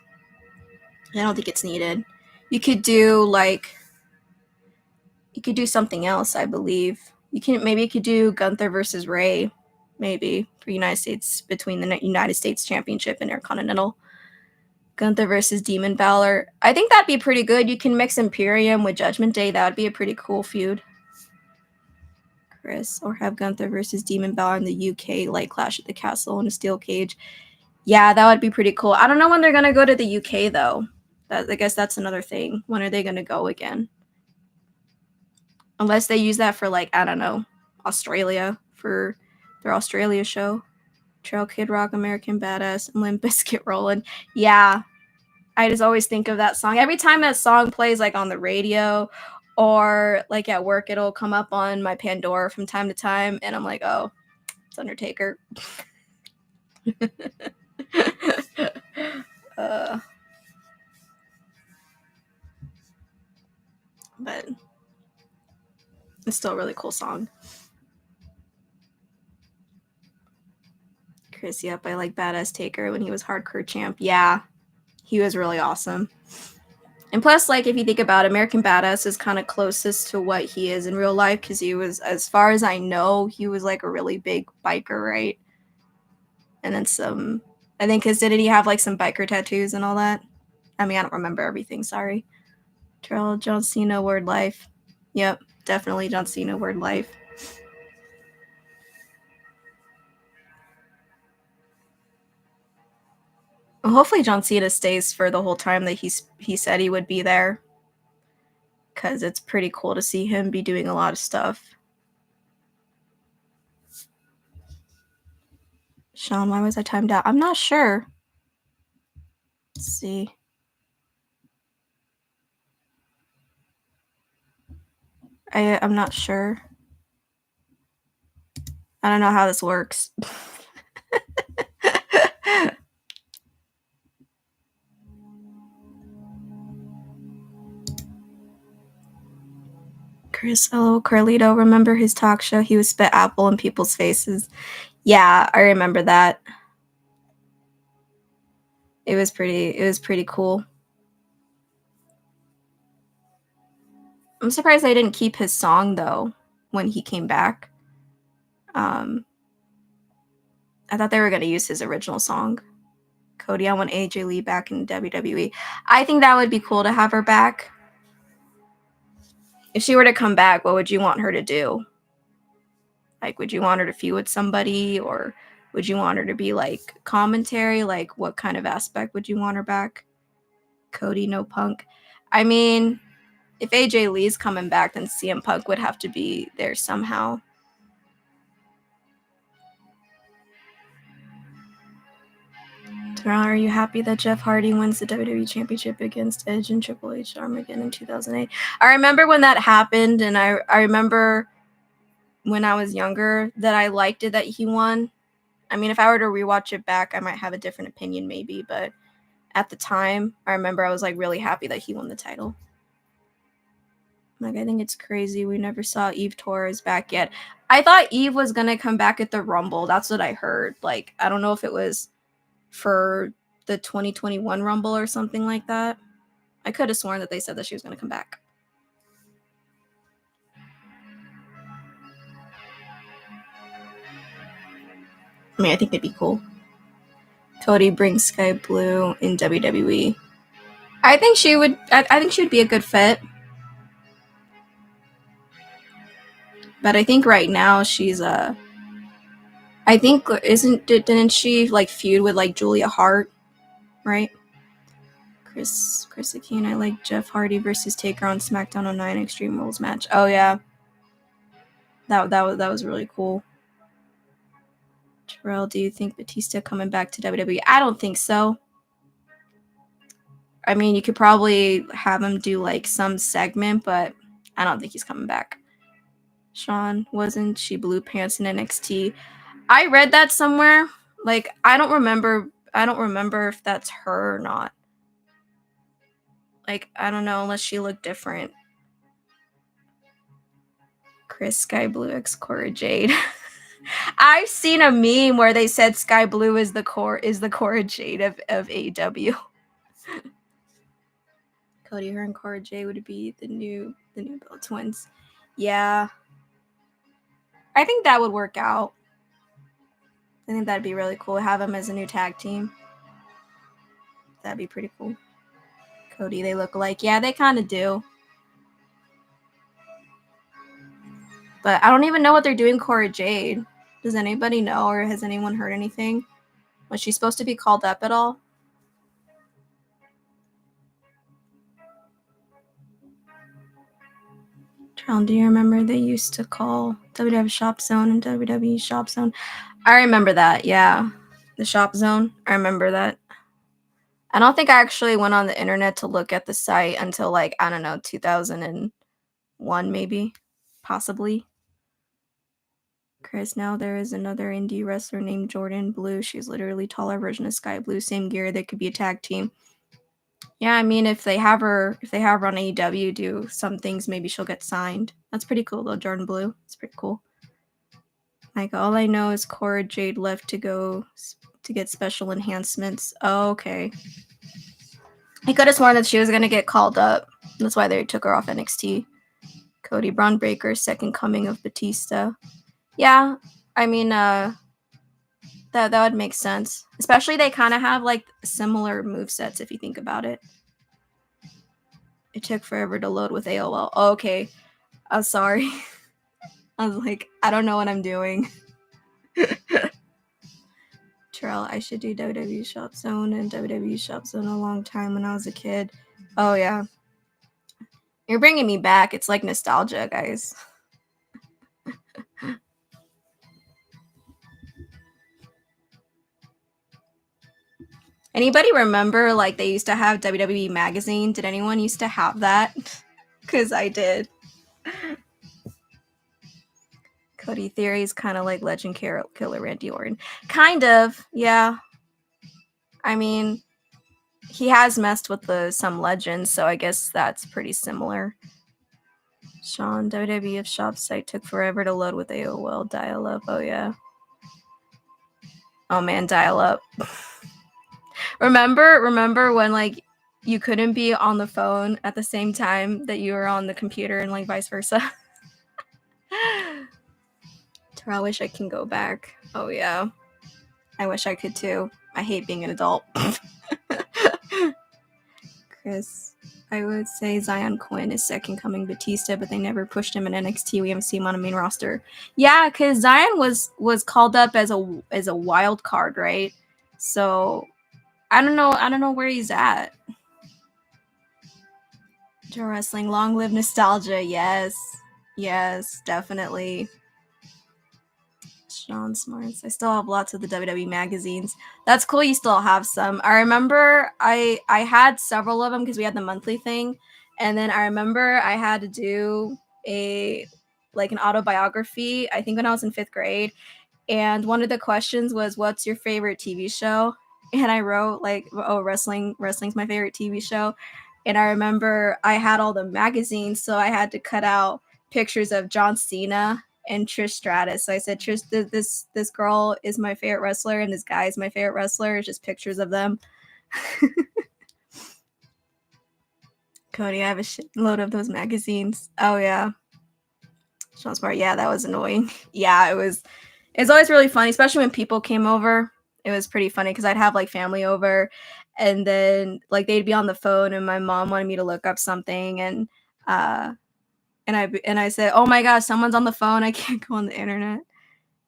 I don't think it's needed. You could do something else, I believe. Maybe you could do Gunther versus Ray, maybe, for United States, between the United States Championship and Intercontinental. Gunther versus Demon Balor. I think that'd be pretty good. You can mix Imperium with Judgment Day. That would be a pretty cool feud. Chris, or have Gunther versus Demon Balor in the UK, like Clash at the Castle in a steel cage. Yeah, that would be pretty cool. I don't know when they're gonna go to the UK though. I guess that's another thing. When are they gonna go again? Unless they use that for like, I don't know, Australia for their Australia show. Trail Kid Rock, American Badass, and Limp Bizkit rolling. Yeah, I just always think of that song. Every time that song plays like on the radio or like at work, it'll come up on my Pandora from time to time, and I'm like, oh, it's Undertaker. But it's still a really cool song. Chris, yep, I like Badass Taker when he was hardcore champ. Yeah, he was really awesome. And plus, like, if you think about it, American Badass is kind of closest to what he is in real life, because he was, as far as I know, he was like a really big biker, right? And then some, I think, because didn't he have like some biker tattoos and all that? I mean, I don't remember everything, sorry. Terrell, John Cena, Word Life. Yep, definitely John Cena, Word Life. Well, hopefully John Cena stays for the whole time that he said he would be there, because it's pretty cool to see him be doing a lot of stuff. Sean, why was I timed out? I'm not sure. Let's see. I'm not sure. I don't know how this works. Chris, hello, Carlito. Remember his talk show? He would spit apple in people's faces. Yeah, I remember that. It was pretty cool. I'm surprised they didn't keep his song though when he came back. I thought they were going to use his original song. Cody, I want AJ Lee back in WWE. I think that would be cool to have her back. If she were to come back, what would you want her to do? Like, would you want her to feud with somebody, or Would you want her to be like commentary? Like, what kind of aspect would you want her back? Cody, no Punk. I mean, if AJ Lee's coming back, then CM Punk would have to be there somehow. Are you happy that Jeff Hardy wins the WWE Championship against Edge and Triple H Armageddon in 2008? I remember when that happened, and I remember when I was younger that I liked it that he won. I mean, if I were to rewatch it back, I might have a different opinion maybe, but at the time, I remember I was like really happy that he won the title. Like, I think it's crazy we never saw Eve Torres back yet. I thought Eve was going to come back at the Rumble. That's what I heard. Like, I don't know if it was for the 2021 Rumble or something like that. I could have sworn that they said that she was going to come back. I mean, I think it'd be cool. Cody brings Sky Blue in WWE. I think she would. I think she would be a good fit. But I think right now she's I think didn't she like feud with like Julia Hart, right? Chris Akeen, I like Jeff Hardy versus Taker on SmackDown 09 Extreme Rules match. Oh yeah, that was really cool. Terrell, do you think Batista coming back to WWE? I don't think so. I mean, you could probably have him do like some segment, but I don't think he's coming back. Sean, wasn't she blue pants in NXT? I read that somewhere. Like, I don't remember if that's her or not. Like, I don't know, unless she looked different. Chris Sky Blue X Cora Jade. I've seen a meme where they said Sky Blue is the Cora Jade of AEW. Cody, her and Cora Jade would be the new Bell twins. Yeah. I think that would work out. I think that'd be really cool. Have them as a new tag team. That'd be pretty cool. Cody, they look alike. Yeah, they kind of do. But I don't even know what they're doing Cora Jade. Does anybody know, or has anyone heard anything? Was she supposed to be called up at all? Charles, do you remember they used to call WWF Shop Zone and WWE Shop Zone? I remember that, yeah. The Shop Zone. I remember that. I don't think I actually went on the internet to look at the site until, like, I don't know, 2001 maybe. Possibly. Chris, now there is another indie wrestler named Jordan Blue. She's literally taller version of Sky Blue. Same gear. They could be a tag team. Yeah, I mean, if they have her on AEW do some things, maybe she'll get signed. That's pretty cool, though, Jordan Blue. It's pretty cool. Like, all I know is Cora Jade left to go to get special enhancements. Oh, okay. I could have sworn that she was going to get called up. That's why they took her off NXT. Cody, Braun Breaker, second coming of Batista. Yeah, I mean, that would make sense. Especially they kind of have, like, similar movesets, if you think about it. It took forever to load with AOL. Oh, okay. I'm sorry. I was like, I don't know what I'm doing. Terrell, I should do WWE Shop Zone and WWE Shop Zone a long time when I was a kid. Oh, yeah. You're bringing me back. It's like nostalgia, guys. Anybody remember, like, they used to have WWE Magazine? Did anyone used to have that? Because I did. Cody Theory is kind of like Legend Killer Randy Orton. Kind of, yeah. I mean, he has messed with some legends, so I guess that's pretty similar. Sean, WWF shop site took forever to load with AOL dial-up. Oh, yeah. Oh, man, dial-up. Remember when, like, you couldn't be on the phone at the same time that you were on the computer and, like, vice versa? I wish I can go back. Oh, yeah. I wish I could, too. I hate being an adult. Chris. I would say Zion Quinn is second coming Batista, but they never pushed him in NXT. We haven't seen him on a main roster. Yeah, because Zion was called up as a wild card, right? So I don't know where he's at. Joe Wrestling, long live nostalgia. Yes, definitely. Sean Smarts. I still have lots of the WWE magazines. That's cool. You still have some. I remember I had several of them because we had the monthly thing, and then I remember I had to do an autobiography. I think when I was in 5th grade, and one of the questions was, "What's your favorite TV show?" And I wrote wrestling's my favorite TV show. And I remember I had all the magazines, so I had to cut out pictures of John Cena and Trish Stratus. So I said, Trish, this girl is my favorite wrestler, and this guy is my favorite wrestler. It's just pictures of them. Cody, I have a shitload of those magazines. Oh yeah, Sean Smart. Yeah, that was annoying. Yeah, it was. It's always really funny, especially when people came over. It was pretty funny because I'd have like family over, and then like they'd be on the phone, and my mom wanted me to look up something, and I said, "Oh my gosh, someone's on the phone. I can't go on the internet."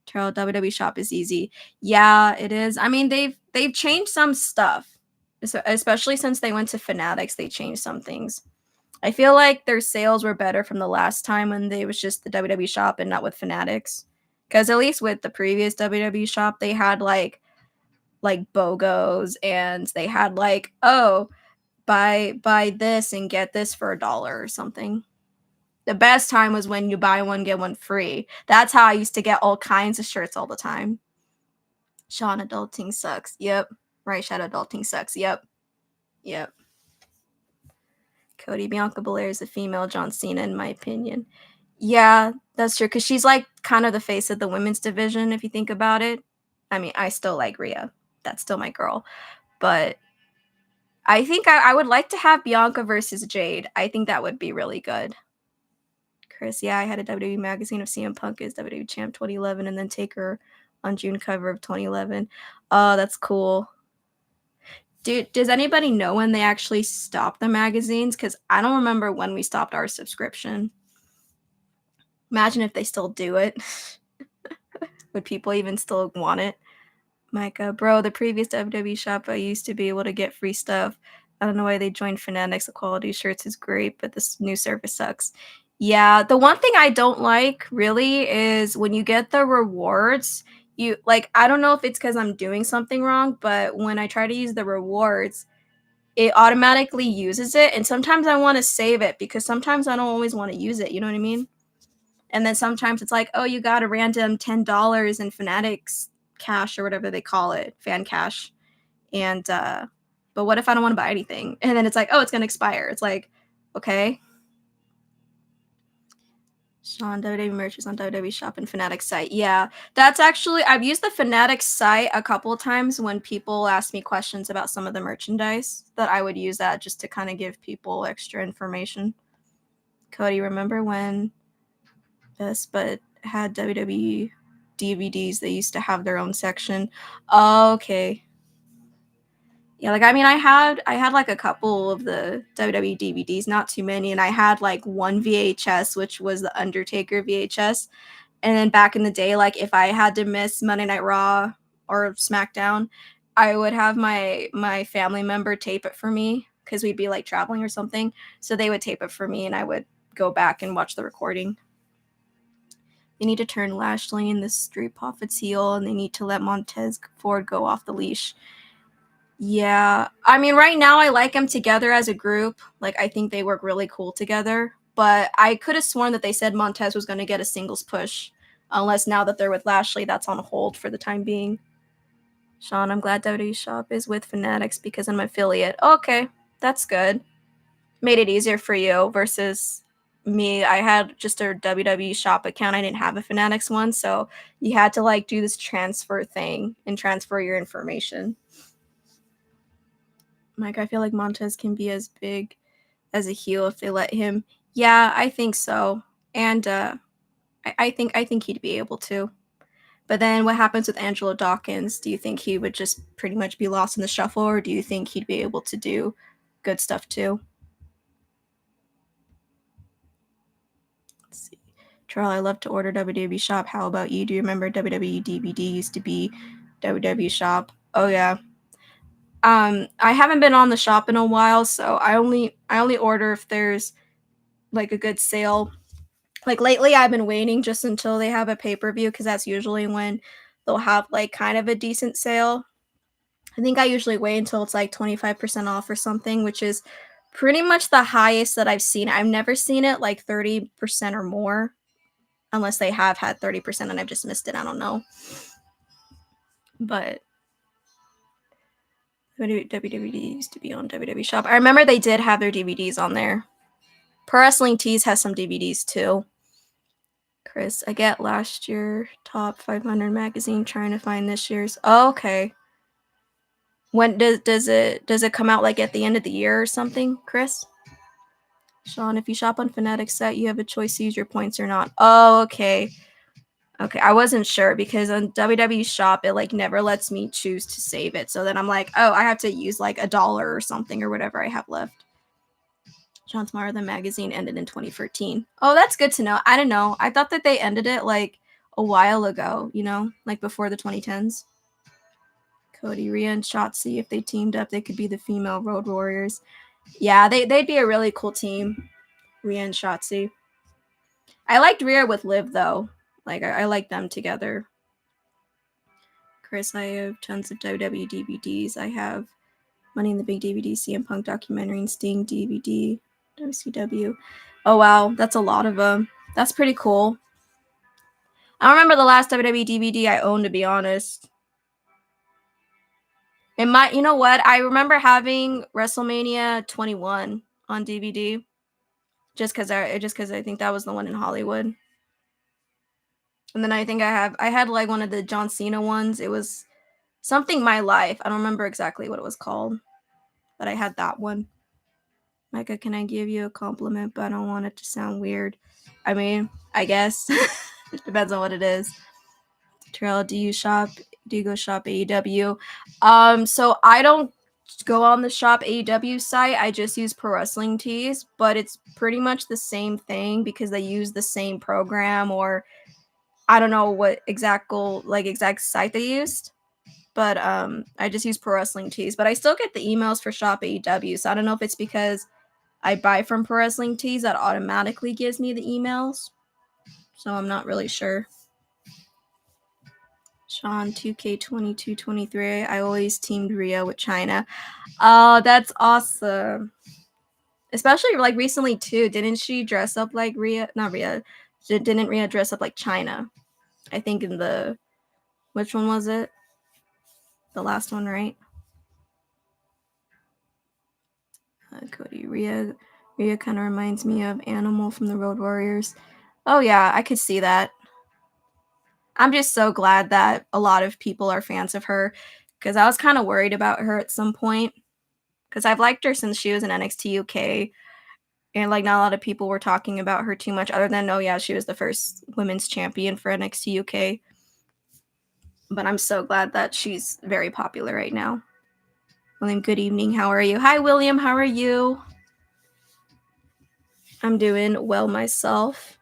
Terrell, WWE Shop is easy. Yeah, it is. I mean, they've changed some stuff, especially since they went to Fanatics. They changed some things. I feel like their sales were better from the last time when they was just the WWE Shop and not with Fanatics. Because at least with the previous WWE Shop, they had like BOGOs, and they had like, oh, buy this and get this for $1 or something. The best time was when you buy one get one free. That's how I used to get all kinds of shirts all the time. Sean, adulting sucks. Yep. Right, Shadow, adulting sucks. Yep. Cody, Bianca Belair is a female John Cena, in my opinion. Yeah, that's true, because she's like kind of the face of the women's division, if you think about it. I mean, I still like Rhea. That's still my girl. But I think I would like to have Bianca versus Jade. I think that would be really good. Chris, yeah, I had a WWE magazine of CM Punk as WWE Champ 2011, and then Taker on June cover of 2011. Oh, that's cool. Dude, does anybody know when they actually stopped the magazines? Because I don't remember when we stopped our subscription. Imagine if they still do it. Would people even still want it? Micah, bro, the previous WWE shop I used to be able to get free stuff. I don't know why they joined Fanatics. The quality shirts is great, but this new service sucks. Yeah, the one thing I don't like really is when you get the rewards, you like, I don't know if it's because I'm doing something wrong, but when I try to use the rewards, it automatically uses it. And sometimes I want to save it because sometimes I don't always want to use it. You know what I mean? And then sometimes it's like, oh, you got a random $10 in Fanatics cash or whatever they call it, fan cash. And but what if I don't want to buy anything? And then it's like, oh, it's gonna expire. It's like, okay. Sean, WWE merch is on WWE Shop and Fanatics site. Yeah, that's actually, I've used the Fanatics site a couple of times when people ask me questions about some of the merchandise, that I would use that just to kind of give people extra information. Cody, remember when Best But had WWE DVDs? They used to have their own section. Oh, okay. Yeah, like I mean, I had like a couple of the WWE DVDs, not too many, and I had like one VHS, which was the Undertaker VHS. And then back in the day, like if I had to miss Monday Night Raw or SmackDown, I would have my family member tape it for me because we'd be like traveling or something. So they would tape it for me, and I would go back and watch the recording. They need to turn Lashley in the Street Profits heel, and they need to let Montez Ford go off the leash. Yeah, I mean, right now I like them together as a group. Like, I think they work really cool together. But I could have sworn that they said Montez was going to get a singles push. Unless now that they're with Lashley, that's on hold for the time being. Sean, I'm glad WWE Shop is with Fanatics because I'm an affiliate. Okay, that's good. Made it easier for you versus me. I had just a WWE Shop account. I didn't have a Fanatics one, so you had to like do this transfer thing and transfer your information. Mike, I feel like Montez can be as big as a heel if they let him. Yeah, I think so. And I think he'd be able to. But then what happens with Angelo Dawkins? Do you think he would just pretty much be lost in the shuffle, or do you think he'd be able to do good stuff too. Let's see. Charlie, I love to order WWE Shop. How about you? Do you remember WWE DVD used to be WWE Shop? Oh yeah. I haven't been on the shop in a while, so I only order if there's like a good sale. Like lately I've been waiting just until they have a pay-per-view because that's usually when they'll have like kind of a decent sale. I think I usually wait until it's like 25% off or something, which is pretty much the highest that I've seen. I've never seen it like 30% or more, unless they have had 30% and I've just missed it. I don't know. But WWE used to be on WWE Shop. I remember they did have their DVDs on there. Pro Wrestling Tees has some DVDs too. Chris, I get last year top 500 magazine trying to find this year's. Oh, okay. When does it come out, like at the end of the year or something, Chris? Sean, if you shop on Fanatics site, you have a choice to use your points or not. Oh, okay. Okay, I wasn't sure because on WWE Shop, it like never lets me choose to save it. So then I'm like, oh, I have to use like $1 or something or whatever I have left. John Tomorrow, the magazine ended in 2013. Oh, that's good to know. I don't know. I thought that they ended it like a while ago, you know, like before the 2010s. Cody, Rhea, and Shotzi, if they teamed up, they could be the female Road Warriors. Yeah, they'd be a really cool team, Rhea and Shotzi. I liked Rhea with Liv, though. Like, I like them together. Chris, I have tons of WWE DVDs. I have Money in the Big DVD, CM Punk documentary, and Sting DVD, WCW. Oh, wow. That's a lot of them. That's pretty cool. I don't remember the last WWE DVD I owned, to be honest. It might, you know what? I remember having WrestleMania 21 on DVD, just because I think that was the one in Hollywood. And then I think I had like one of the John Cena ones. It was something My Life. I don't remember exactly what it was called, but I had that one. Micah, can I give you a compliment? But I don't want it to sound weird. I mean, I guess it depends on what it is. Terrell, do you go shop AEW? So I don't go on the shop AEW site. I just use Pro Wrestling Tees, but it's pretty much the same thing because they use the same program, or I don't know what exact site they used. But I just use Pro Wrestling Tees. But I still get the emails for shop AEW. So I don't know if it's because I buy from Pro Wrestling Tees that automatically gives me the emails. So I'm not really sure. Sean, 2K22-23. I always teamed Rhea with China. Oh, that's awesome. Especially like recently too. Didn't she dress up like Rhea? Not Rhea. Didn't Rhea dress up like China? I think in the, which one was it? The last one, right? Cody, Rhea kind of reminds me of Animal from the Road Warriors. Oh yeah, I could see that. I'm just so glad that a lot of people are fans of her, because I was kind of worried about her at some point, because I've liked her since she was in NXT UK, and like not a lot of people were talking about her too much other than, oh yeah, she was the first women's champion for NXT UK. But I'm so glad that she's very popular right now. William, good evening. How are you? Hi, William. How are you? I'm doing well myself.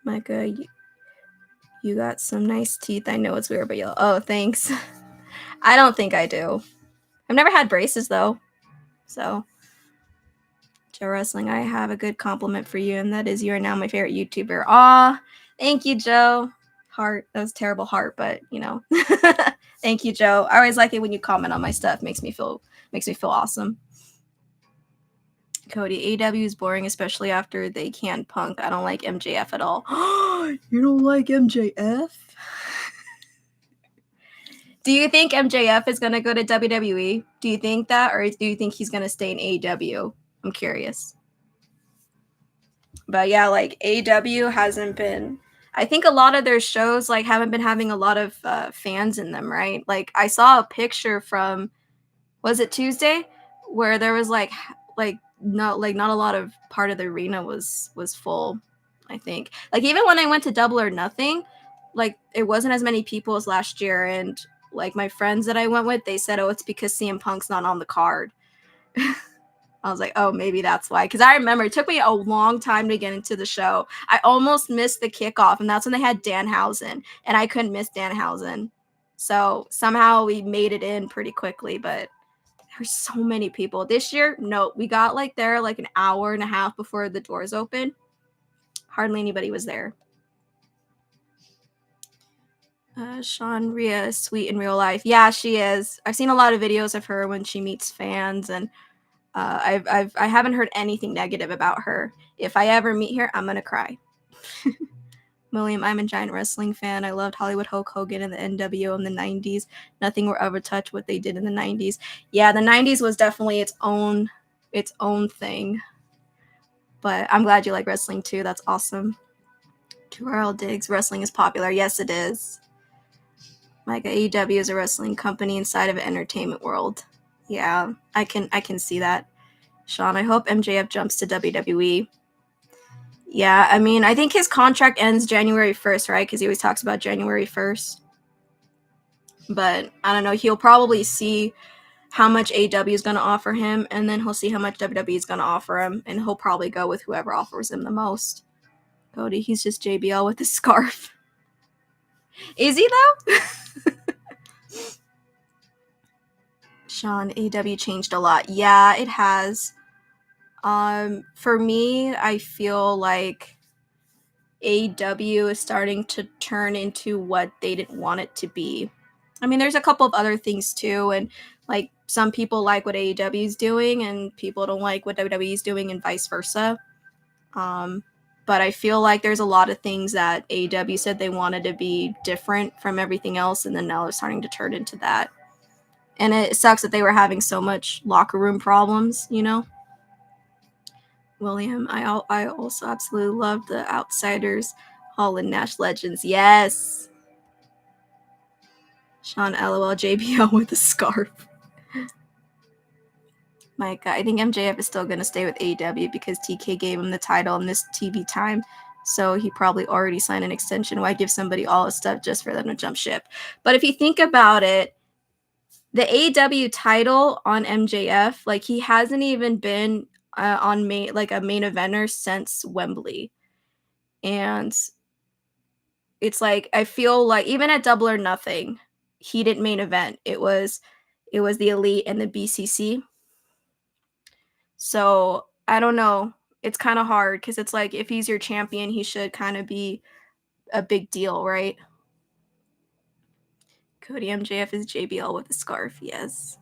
Micah, you got some nice teeth. I know it's weird, but oh, thanks. I don't think I do. I've never had braces, though. So, Joe Wrestling, I have a good compliment for you, and that is you are now my favorite YouTuber. Aw, thank you, Joe. Heart. That was terrible heart, but, you know. Thank you, Joe. I always like it when you comment on my stuff. Makes me feel awesome. Cody, AW is boring, especially after they canned Punk. I don't like MJF at all. You don't like MJF? Do you think MJF is going to go to WWE? Do you think that? Or do you think he's going to stay in AEW? I'm curious. But yeah, like AEW hasn't been, I think a lot of their shows like haven't been having a lot of fans in them, right? Like I saw a picture from, was it Tuesday, where there was not a lot of part of the arena was full. I think like even when I went to Double or Nothing, like it wasn't as many people as last year, and like my friends that I went with, they said, oh, it's because CM Punk's not on the card. I was like, oh, maybe that's why. Because I remember it took me a long time to get into the show. I almost missed the kickoff, and that's when they had Danhausen, and I couldn't miss Danhausen. So somehow we made it in pretty quickly, but there's so many people. This year, no, we got like there like an hour and a half before the doors opened. Hardly anybody was there. Sean Rhea is sweet in real life. Yeah, she is. I've seen a lot of videos of her when she meets fans, and I haven't heard anything negative about her. If I ever meet her, I'm gonna cry. William, I'm a giant wrestling fan. I loved Hollywood Hulk Hogan and the NWO in the 90s. Nothing will ever touch what they did in the 90s. Yeah, the 90s was definitely its own thing. But I'm glad you like wrestling too. That's awesome. Terrell Diggs, wrestling is popular. Yes, it is. Like AEW is a wrestling company inside of an entertainment world. Yeah, I can see that. Sean, I hope MJF jumps to WWE. Yeah, I mean, I think his contract ends January 1st, right? Because he always talks about January 1st. But I don't know. He'll probably see how much AEW is going to offer him, and then he'll see how much WWE is going to offer him, and he'll probably go with whoever offers him the most. Cody, he's just JBL with a scarf. Is he, though? Sean, AEW changed a lot. Yeah, it has. For me, I feel like AEW is starting to turn into what they didn't want it to be. I mean, there's a couple of other things too, and like some people like what AEW is doing, and people don't like what WWE is doing, and vice versa. But I feel like there's a lot of things that AEW said they wanted to be different from everything else, and then now they're starting to turn into that. And it sucks that they were having so much locker room problems, you know. William, I also absolutely love the Outsiders, Hall and Nash Legends. Yes. Sean, LOL, JBL with a scarf. Mike, I think MJF is still going to stay with AEW because TK gave him the title and this TV time. So he probably already signed an extension. Why give somebody all his stuff just for them to jump ship? But if you think about it, the AEW title on MJF, like he hasn't even been on a main eventer since Wembley. And it's like I feel like even at Double or Nothing, he didn't main event. It was the Elite and the BCC. So I don't know. It's kind of hard because it's like if he's your champion, he should kind of be a big deal, right? Cody MJF is JBL with a scarf. Yes,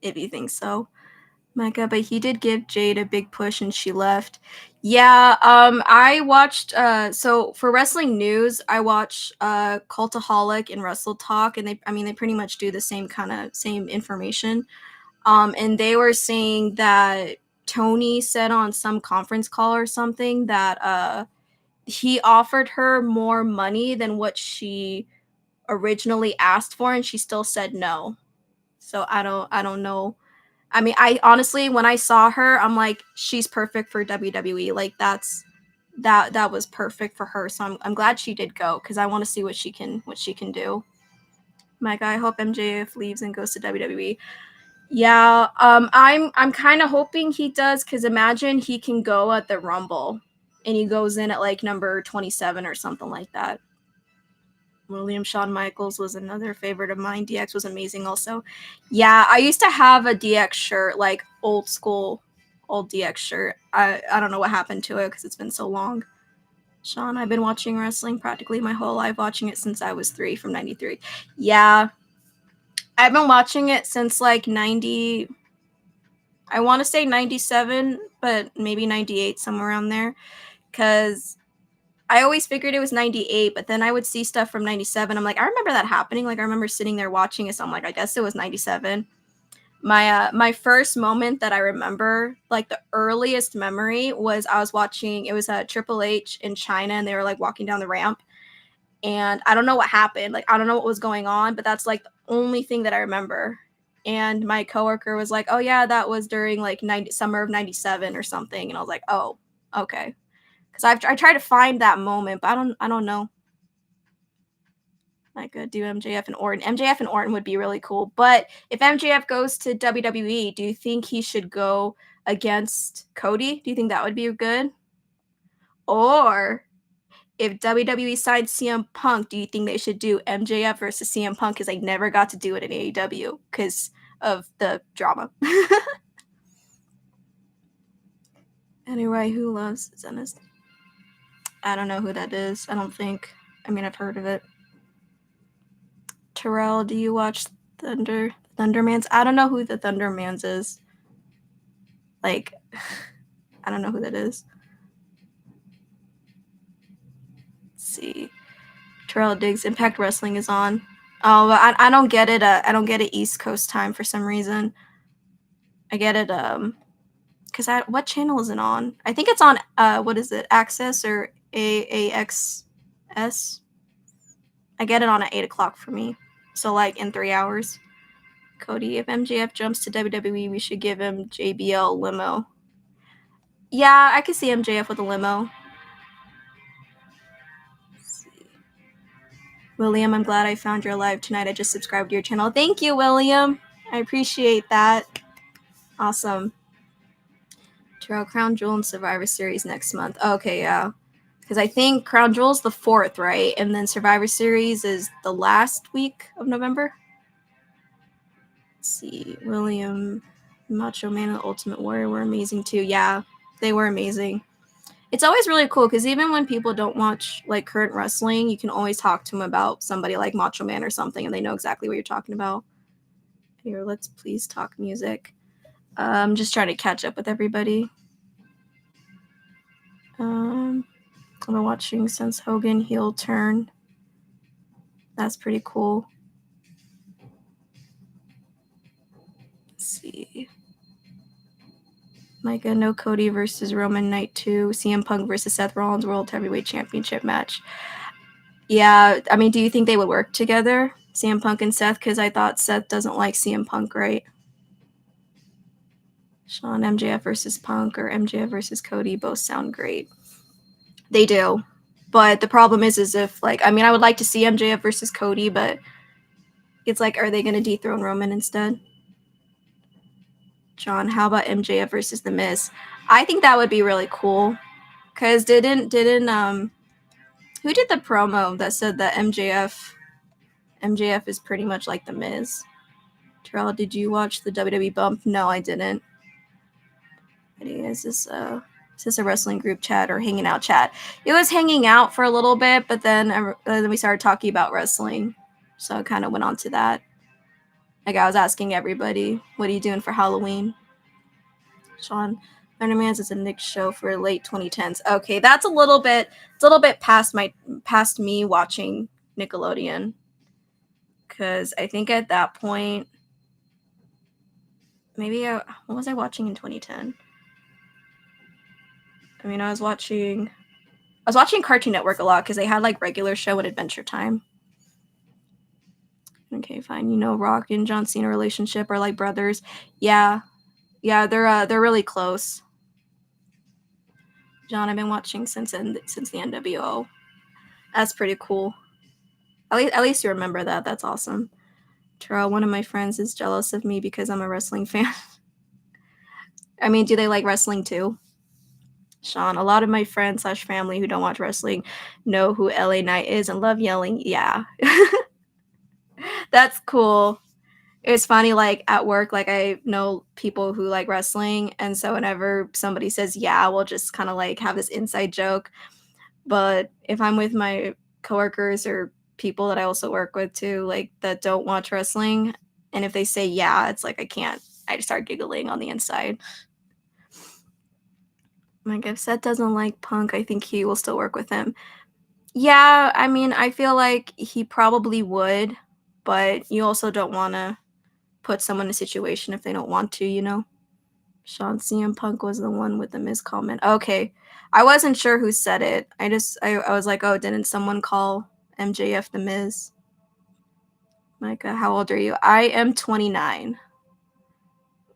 if you think so. Micah, but he did give Jade a big push and she left. Yeah, I watched so for wrestling news, I watch Cultaholic and Wrestle Talk, and they pretty much do the same information. And they were saying that Tony said on some conference call or something that he offered her more money than what she originally asked for, and she still said no. So I don't know. I mean, I honestly, when I saw her, I'm like, she's perfect for WWE. Like that was perfect for her. So I'm glad she did go because I want to see what she can do. Mike, I hope MJF leaves and goes to WWE. Yeah, I'm kind of hoping he does because imagine he can go at the Rumble, and he goes in at like number 27 or something like that. William Shawn Michaels was another favorite of mine. DX was amazing also. Yeah, I used to have a DX shirt, like old school, old DX shirt. I don't know what happened to it because it's been so long. Sean, I've been watching wrestling practically my whole life, watching it since I was 3 from 93. Yeah, I've been watching it since like 90. I want to say 97, but maybe 98, somewhere around there. Because I always figured it was 98, but then I would see stuff from 97. I'm like, I remember that happening. Like, I remember sitting there watching it. So I'm like, I guess it was 97. My first moment that I remember, like the earliest memory, was I was watching, it was Triple H in China, and they were like walking down the ramp. And I don't know what happened. Like, I don't know what was going on, but that's like the only thing that I remember. And my coworker was like, "Oh yeah, that was during like summer of '97 or something." And I was like, "Oh, okay." Because I tried to find that moment, but I don't know. Like do MJF and Orton. MJF and Orton would be really cool. But if MJF goes to WWE, do you think he should go against Cody? Do you think that would be good? Or if WWE signs CM Punk, do you think they should do MJF versus CM Punk because they never got to do it in AEW because of the drama? Anyway, who loves Zenith? I don't know who that is. I don't think. I mean, I've heard of it. Terrell, do you watch Thundermans? I don't know who the Thundermans is. Like, I don't know who that is. Let's see. Terrell Diggs, Impact Wrestling is on. Oh, but I don't get it. I don't get it East Coast time for some reason. I get it because what channel is it on? I think it's on what is it? Access or AAXS? I get it on at 8 o'clock for me. So like in 3 hours. Cody, if MJF jumps to WWE, we should give him JBL limo. Yeah, I could see MJF with a limo. William, I'm glad I found your live tonight. I just subscribed to your channel. Thank you, William. I appreciate that. Awesome. Terrell, Crown Jewel and Survivor Series next month. Okay, yeah. Because I think Crown Jewel's the 4th, right? And then Survivor Series is the last week of November. Let's see. William, Macho Man and Ultimate Warrior were amazing too. Yeah, they were amazing. It's always really cool because even when people don't watch like current wrestling, you can always talk to them about somebody like Macho Man or something and they know exactly what you're talking about. Here, let's please talk music. I'm just trying to catch up with everybody. I've been watching since Hogan heel turn. That's pretty cool. Let's see. Micah, no Cody versus Roman Night 2. CM Punk versus Seth Rollins World Heavyweight Championship match. Yeah, I mean, do you think they would work together? CM Punk and Seth? Because I thought Seth doesn't like CM Punk, right? Sean, MJF versus Punk or MJF versus Cody both sound great. They do. But the problem is if, like, I mean, I would like to see MJF versus Cody, but it's like, are they going to dethrone Roman instead? John, how about MJF versus The Miz? I think that would be really cool. Because who did the promo that said that MJF is pretty much like The Miz? Terrell, did you watch the WWE bump? No, I didn't. Is this a wrestling group chat or hanging out chat? It was hanging out for a little bit, but then we started talking about wrestling. So I kind of went on to that. Like I was asking everybody, what are you doing for Halloween? Sean, Thundermans is a Nick show for late 2010s. Okay, that's a little bit past me watching Nickelodeon. Because I think at that point, maybe what was I watching in 2010? I mean, I was watching Cartoon Network a lot because they had like regular show and Adventure Time. Okay, fine. You know, Rock and John Cena relationship are like brothers. Yeah, they're really close. John, I've been watching since the NWO. That's pretty cool. At least you remember that. That's awesome. Terrell, one of my friends is jealous of me because I'm a wrestling fan. I mean, do they like wrestling too? Sean, a lot of my friends / family who don't watch wrestling know who LA Knight is and love yelling. Yeah. That's cool. It's funny, like at work, like I know people who like wrestling, and so whenever somebody says yeah, we'll just kind of like have this inside joke. But if I'm with my coworkers or people that I also work with too, like that don't watch wrestling, and if they say yeah, it's like I can't. I just start giggling on the inside. Like if Seth doesn't like Punk, I think he will still work with him. Yeah, I mean, I feel like he probably would, but you also don't want to put someone in a situation if they don't want to, you know? Sean, CM Punk was the one with the miscomment. Okay. I wasn't sure who said it. I was like, oh, didn't someone call MJF the Miz? Micah, how old are you? I am 29.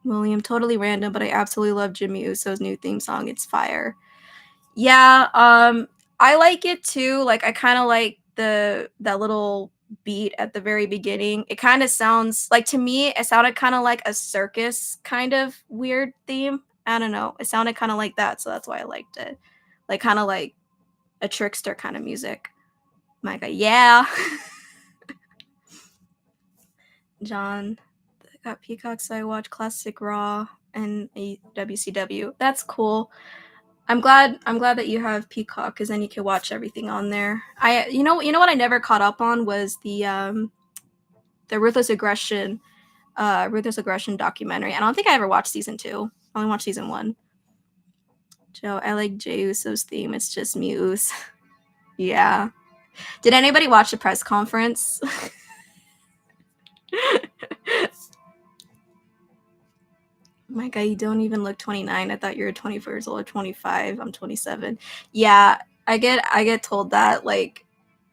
William, totally random, but I absolutely love Jimmy Uso's new theme song. It's fire. Yeah, I like it too. Like I kind of like that little beat at the very beginning. It kind of sounds like, to me, it sounded kind of like a circus kind of weird theme. I don't know. It sounded kind of like that, so that's why I liked it. Like kind of like a trickster kind of music. My God, yeah. John got Peacock, so I watch classic Raw and WCW. That's cool. I'm glad that you have Peacock, because then you can watch everything on there. You know what I never caught up on was the Ruthless Aggression documentary. I don't think I ever watched season 2. I only watched season 1. Joe, I like Jey Uso's theme. It's just Muse. Yeah. Did anybody watch the press conference? My God, you don't even look 29. I thought you were 24 years old or 25. I'm 27. Yeah, I get told that. Like,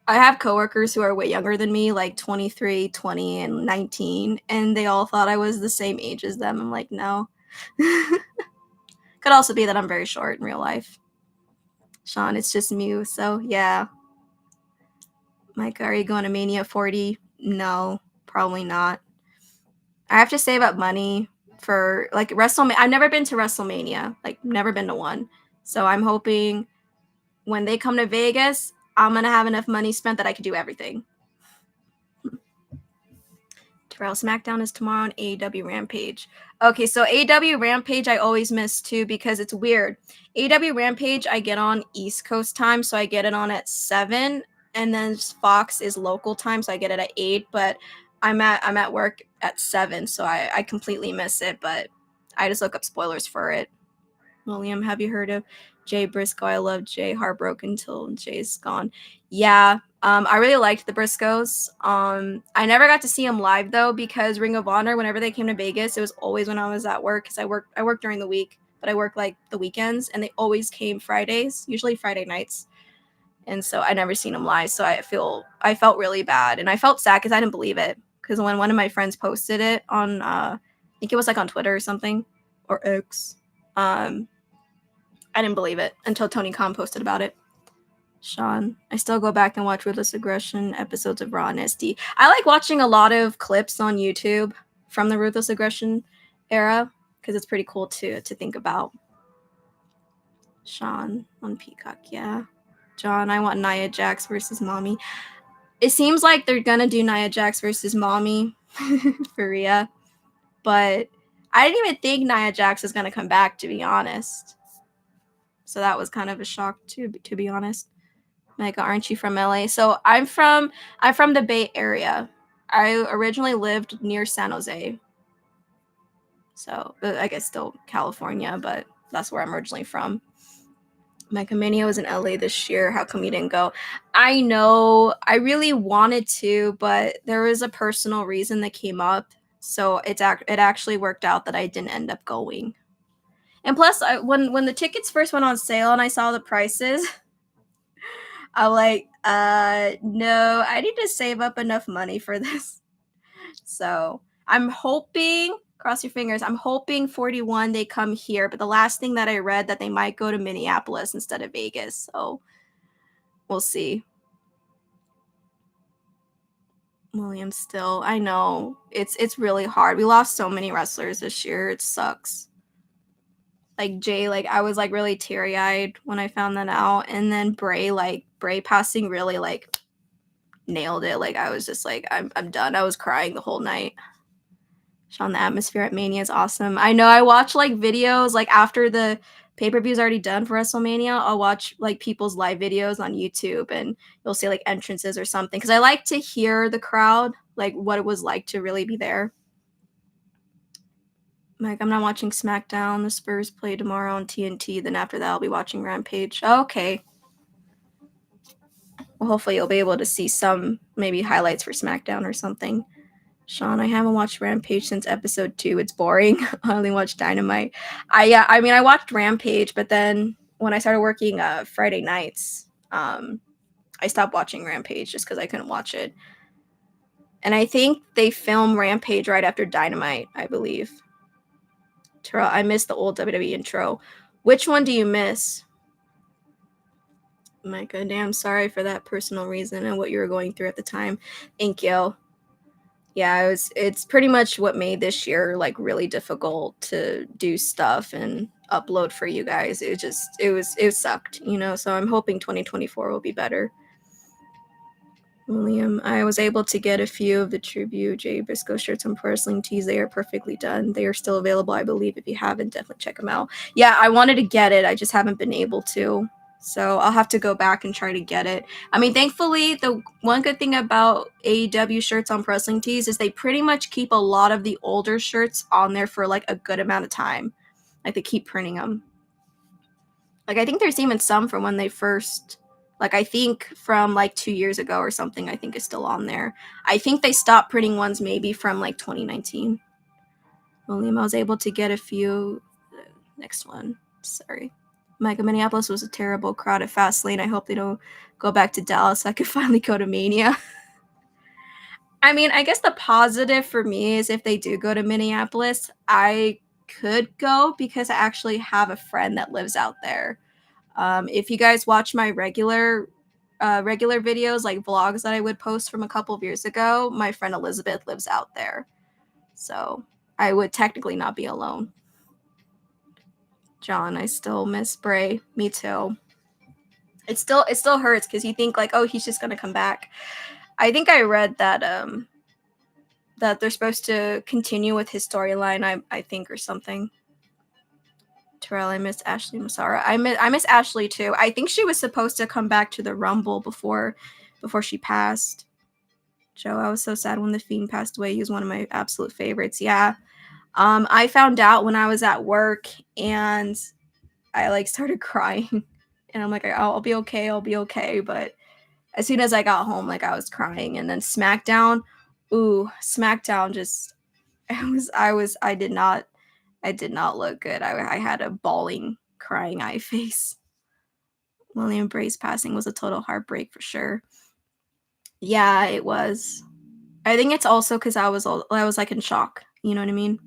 I have coworkers who are way younger than me, like 23, 20, and 19, and they all thought I was the same age as them. I'm like, no. Could also be that I'm very short in real life. Sean, it's just Mew, so yeah. Mike, are you going to Mania 40? No, probably not. I have to save up money for like WrestleMania. I've never been to WrestleMania, like never been to one. So I'm hoping when they come to Vegas, I'm gonna have enough money spent that I could do everything. Terrell, SmackDown is tomorrow on AEW Rampage. Okay, so AEW Rampage I always miss too, because it's weird. AEW Rampage I get on East Coast time, so I get it on at 7, and then Fox is local time, so I get it at 8. But I'm at work at 7, so I completely miss it. But I just look up spoilers for it. William, have you heard of Jay Briscoe? I love Jay. Heartbroken till Jay's gone. Yeah, I really liked the Briscoes. I never got to see them live though, because Ring of Honor, whenever they came to Vegas, it was always when I was at work, because I work during the week, but I work like the weekends, and they always came Fridays, usually Friday nights. And so I never seen them live, so I felt really bad, and I felt sad because I didn't believe it, because when one of my friends posted it on I think it was like on Twitter or something, or X, I didn't believe it until Tony Khan posted about it. Sean, I still go back and watch Ruthless Aggression episodes of Raw and SD. I like watching a lot of clips on YouTube from the Ruthless Aggression era, because it's pretty cool to think about. Sean on Peacock, yeah. John, I want Nia Jax versus Mommy. It seems like they're gonna do Nia Jax versus Mommy for Rhea, but I didn't even think Nia Jax was gonna come back, to be honest. So that was kind of a shock to be honest. Micah, aren't you from LA? So I'm from the Bay Area. I originally lived near San Jose. So I guess still California, but that's where I'm originally from. Micah, Mania was in LA this year. How come you didn't go? I know I really wanted to, but there was a personal reason that came up. So it actually worked out that I didn't end up going. And plus, when the tickets first went on sale and I saw the prices, I'm like, no, I need to save up enough money for this. So I'm hoping, cross your fingers, I'm hoping 41 they come here. But the last thing that I read, that they might go to Minneapolis instead of Vegas. So we'll see. William, still, I know it's really hard. We lost so many wrestlers this year. It sucks. Like Jay, like I was like really teary-eyed when I found that out, and then Bray passing really like nailed it. Like I was just like, I'm done. I was crying the whole night. Sean, the atmosphere at Mania is awesome. I know. I watch like videos like after the pay-per-view is already done for WrestleMania. I'll watch like people's live videos on YouTube, and you'll see like entrances or something, because I like to hear the crowd, like what it was like to really be there. Like, I'm not watching SmackDown. The Spurs play tomorrow on TNT. Then after that, I'll be watching Rampage. Okay. Well, hopefully you'll be able to see some maybe highlights for SmackDown or something. Sean, I haven't watched Rampage since episode 2. It's boring. I only watched Dynamite. I mean, I watched Rampage, but then when I started working Friday nights, I stopped watching Rampage just because I couldn't watch it. And I think they filmed Rampage right after Dynamite, I believe. I miss the old WWE intro. Which one do you miss? Micah, damn sorry for that personal reason and what you were going through at the time. Thank you. Yeah, it's pretty much what made this year like really difficult to do stuff and upload for you guys. It sucked, you know, so I'm hoping 2024 will be better. William, I was able to get a few of the tribute Jay Briscoe shirts on Pro Wrestling Tees. They are perfectly done. They are still available, I believe. If you haven't, definitely check them out. Yeah, I wanted to get it. I just haven't been able to. So I'll have to go back and try to get it. I mean, thankfully, the one good thing about AEW shirts on Pro Wrestling Tees is they pretty much keep a lot of the older shirts on there for like a good amount of time. Like they keep printing them. Like I think there's even some from when they first, like I think from like 2 years ago or something, I think is still on there. I think they stopped printing ones maybe from like 2019. William, I was able to get a few. Next one. Sorry. Mega Minneapolis was a terrible crowd at Fastlane. I hope they don't go back to Dallas so I could finally go to Mania. I mean, I guess the positive for me is if they do go to Minneapolis, I could go because I actually have a friend that lives out there. If you guys watch my regular videos, like vlogs that I would post from a couple of years ago, my friend Elizabeth lives out there. So I would technically not be alone. John, I still miss Bray. Me too. It still hurts because you think like, oh, he's just gonna come back. I think I read that that they're supposed to continue with his storyline, I think, or something. Terrell, I miss Ashley Massara. I miss Ashley too. I think she was supposed to come back to the Rumble before she passed. Joe, I was so sad when The Fiend passed away. He was one of my absolute favorites. Yeah. I found out when I was at work and I like started crying. And I'm like, I'll be okay, I'll be okay. But as soon as I got home, like I was crying. And then SmackDown, SmackDown just I did not look good. I had a bawling, crying eye face. William Bray's passing was a total heartbreak for sure. Yeah, it was. I think it's also because I was like in shock. You know what I mean?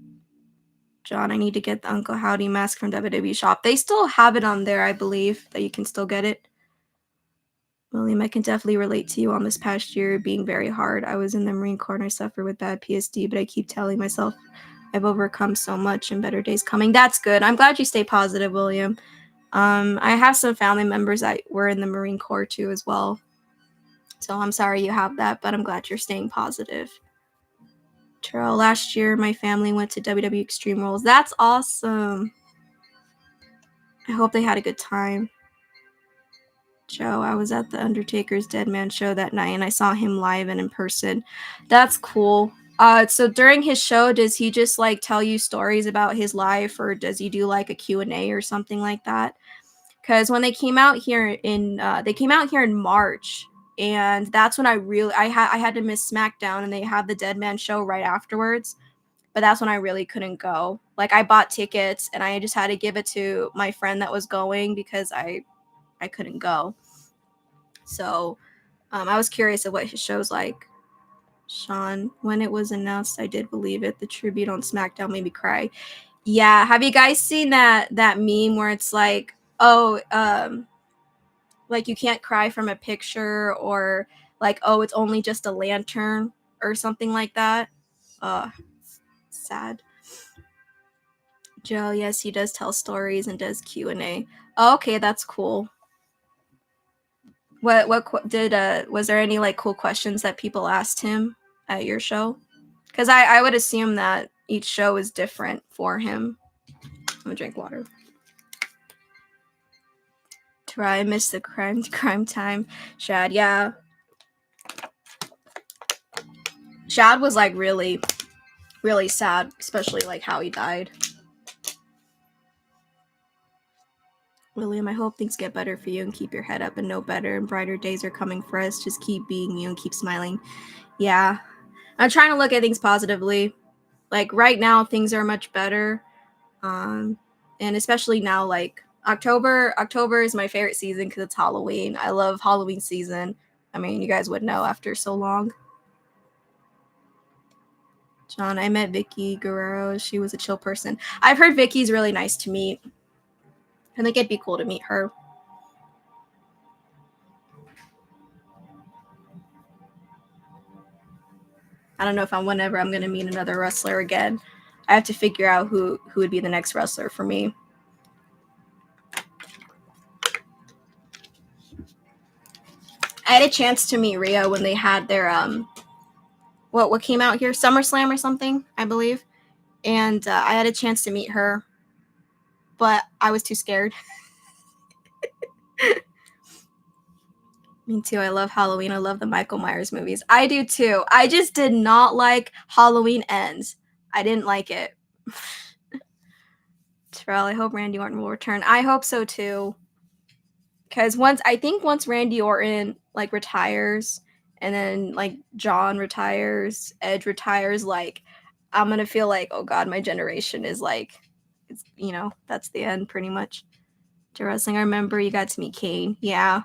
John, I need to get the Uncle Howdy mask from WWE shop. They still have it on there, I believe, that you can still get it. William, I can definitely relate to you on this past year being very hard. I was in the Marine Corps and I suffer with bad PSD, but I keep telling myself I've overcome so much and better days coming. That's good. I'm glad you stay positive, William. I have some family members that were in the Marine Corps too as well. So I'm sorry you have that, but I'm glad you're staying positive. Terrell, last year my family went to WWE Extreme Rules. That's awesome. I hope they had a good time. Joe, I was at the Undertaker's Dead Man show that night and I saw him live and in person. That's cool. So during his show, does he just like tell you stories about his life or does he do like a Q&A or something like that? Because when they came out here in March, and that's when I had to miss SmackDown, and they had the Dead Man show right afterwards. But that's when I really couldn't go. Like I bought tickets, and I just had to give it to my friend that was going because I couldn't go. So I was curious of what his show's like. Sean, when it was announced, I did believe it. The tribute on SmackDown made me cry. Yeah, have you guys seen that meme where it's like, oh, like you can't cry from a picture, or like, oh, it's only just a lantern or something like that? Sad. Joe, yes, he does tell stories and does Q&A. Oh, okay, that's cool. What did was there any like cool questions that people asked him at your show? Because I would assume that each show is different for him. I'm gonna drink water. I miss the crime time. Shad, yeah. Shad was like really, really sad, especially like how he died. William, I hope things get better for you and keep your head up and know better and brighter days are coming for us. Just keep being you and keep smiling. Yeah. I'm trying to look at things positively. Like right now things are much better. And especially now, like October is my favorite season because it's Halloween. I love Halloween season. I mean, you guys would know after so long. John, I met Vicky Guerrero. She was a chill person. I've heard Vicky's really nice to meet. I think it'd be cool to meet her. I don't know if whenever I'm going to meet another wrestler again. I have to figure out who would be the next wrestler for me. I had a chance to meet Rhea when they had their what came out here, SummerSlam or something, I believe, and I had a chance to meet her, but I was too scared. Me too. I love Halloween. I love the Michael Myers movies. I do too. I just did not like Halloween Ends. I didn't like it. Terrell, I hope Randy Orton will return. I hope so too. Because once Randy Orton like retires, and then like John retires, Edge retires, like I'm gonna feel like, oh god, my generation is like, it's, you know, that's the end pretty much to wrestling. I remember you got to meet Kane. Yeah,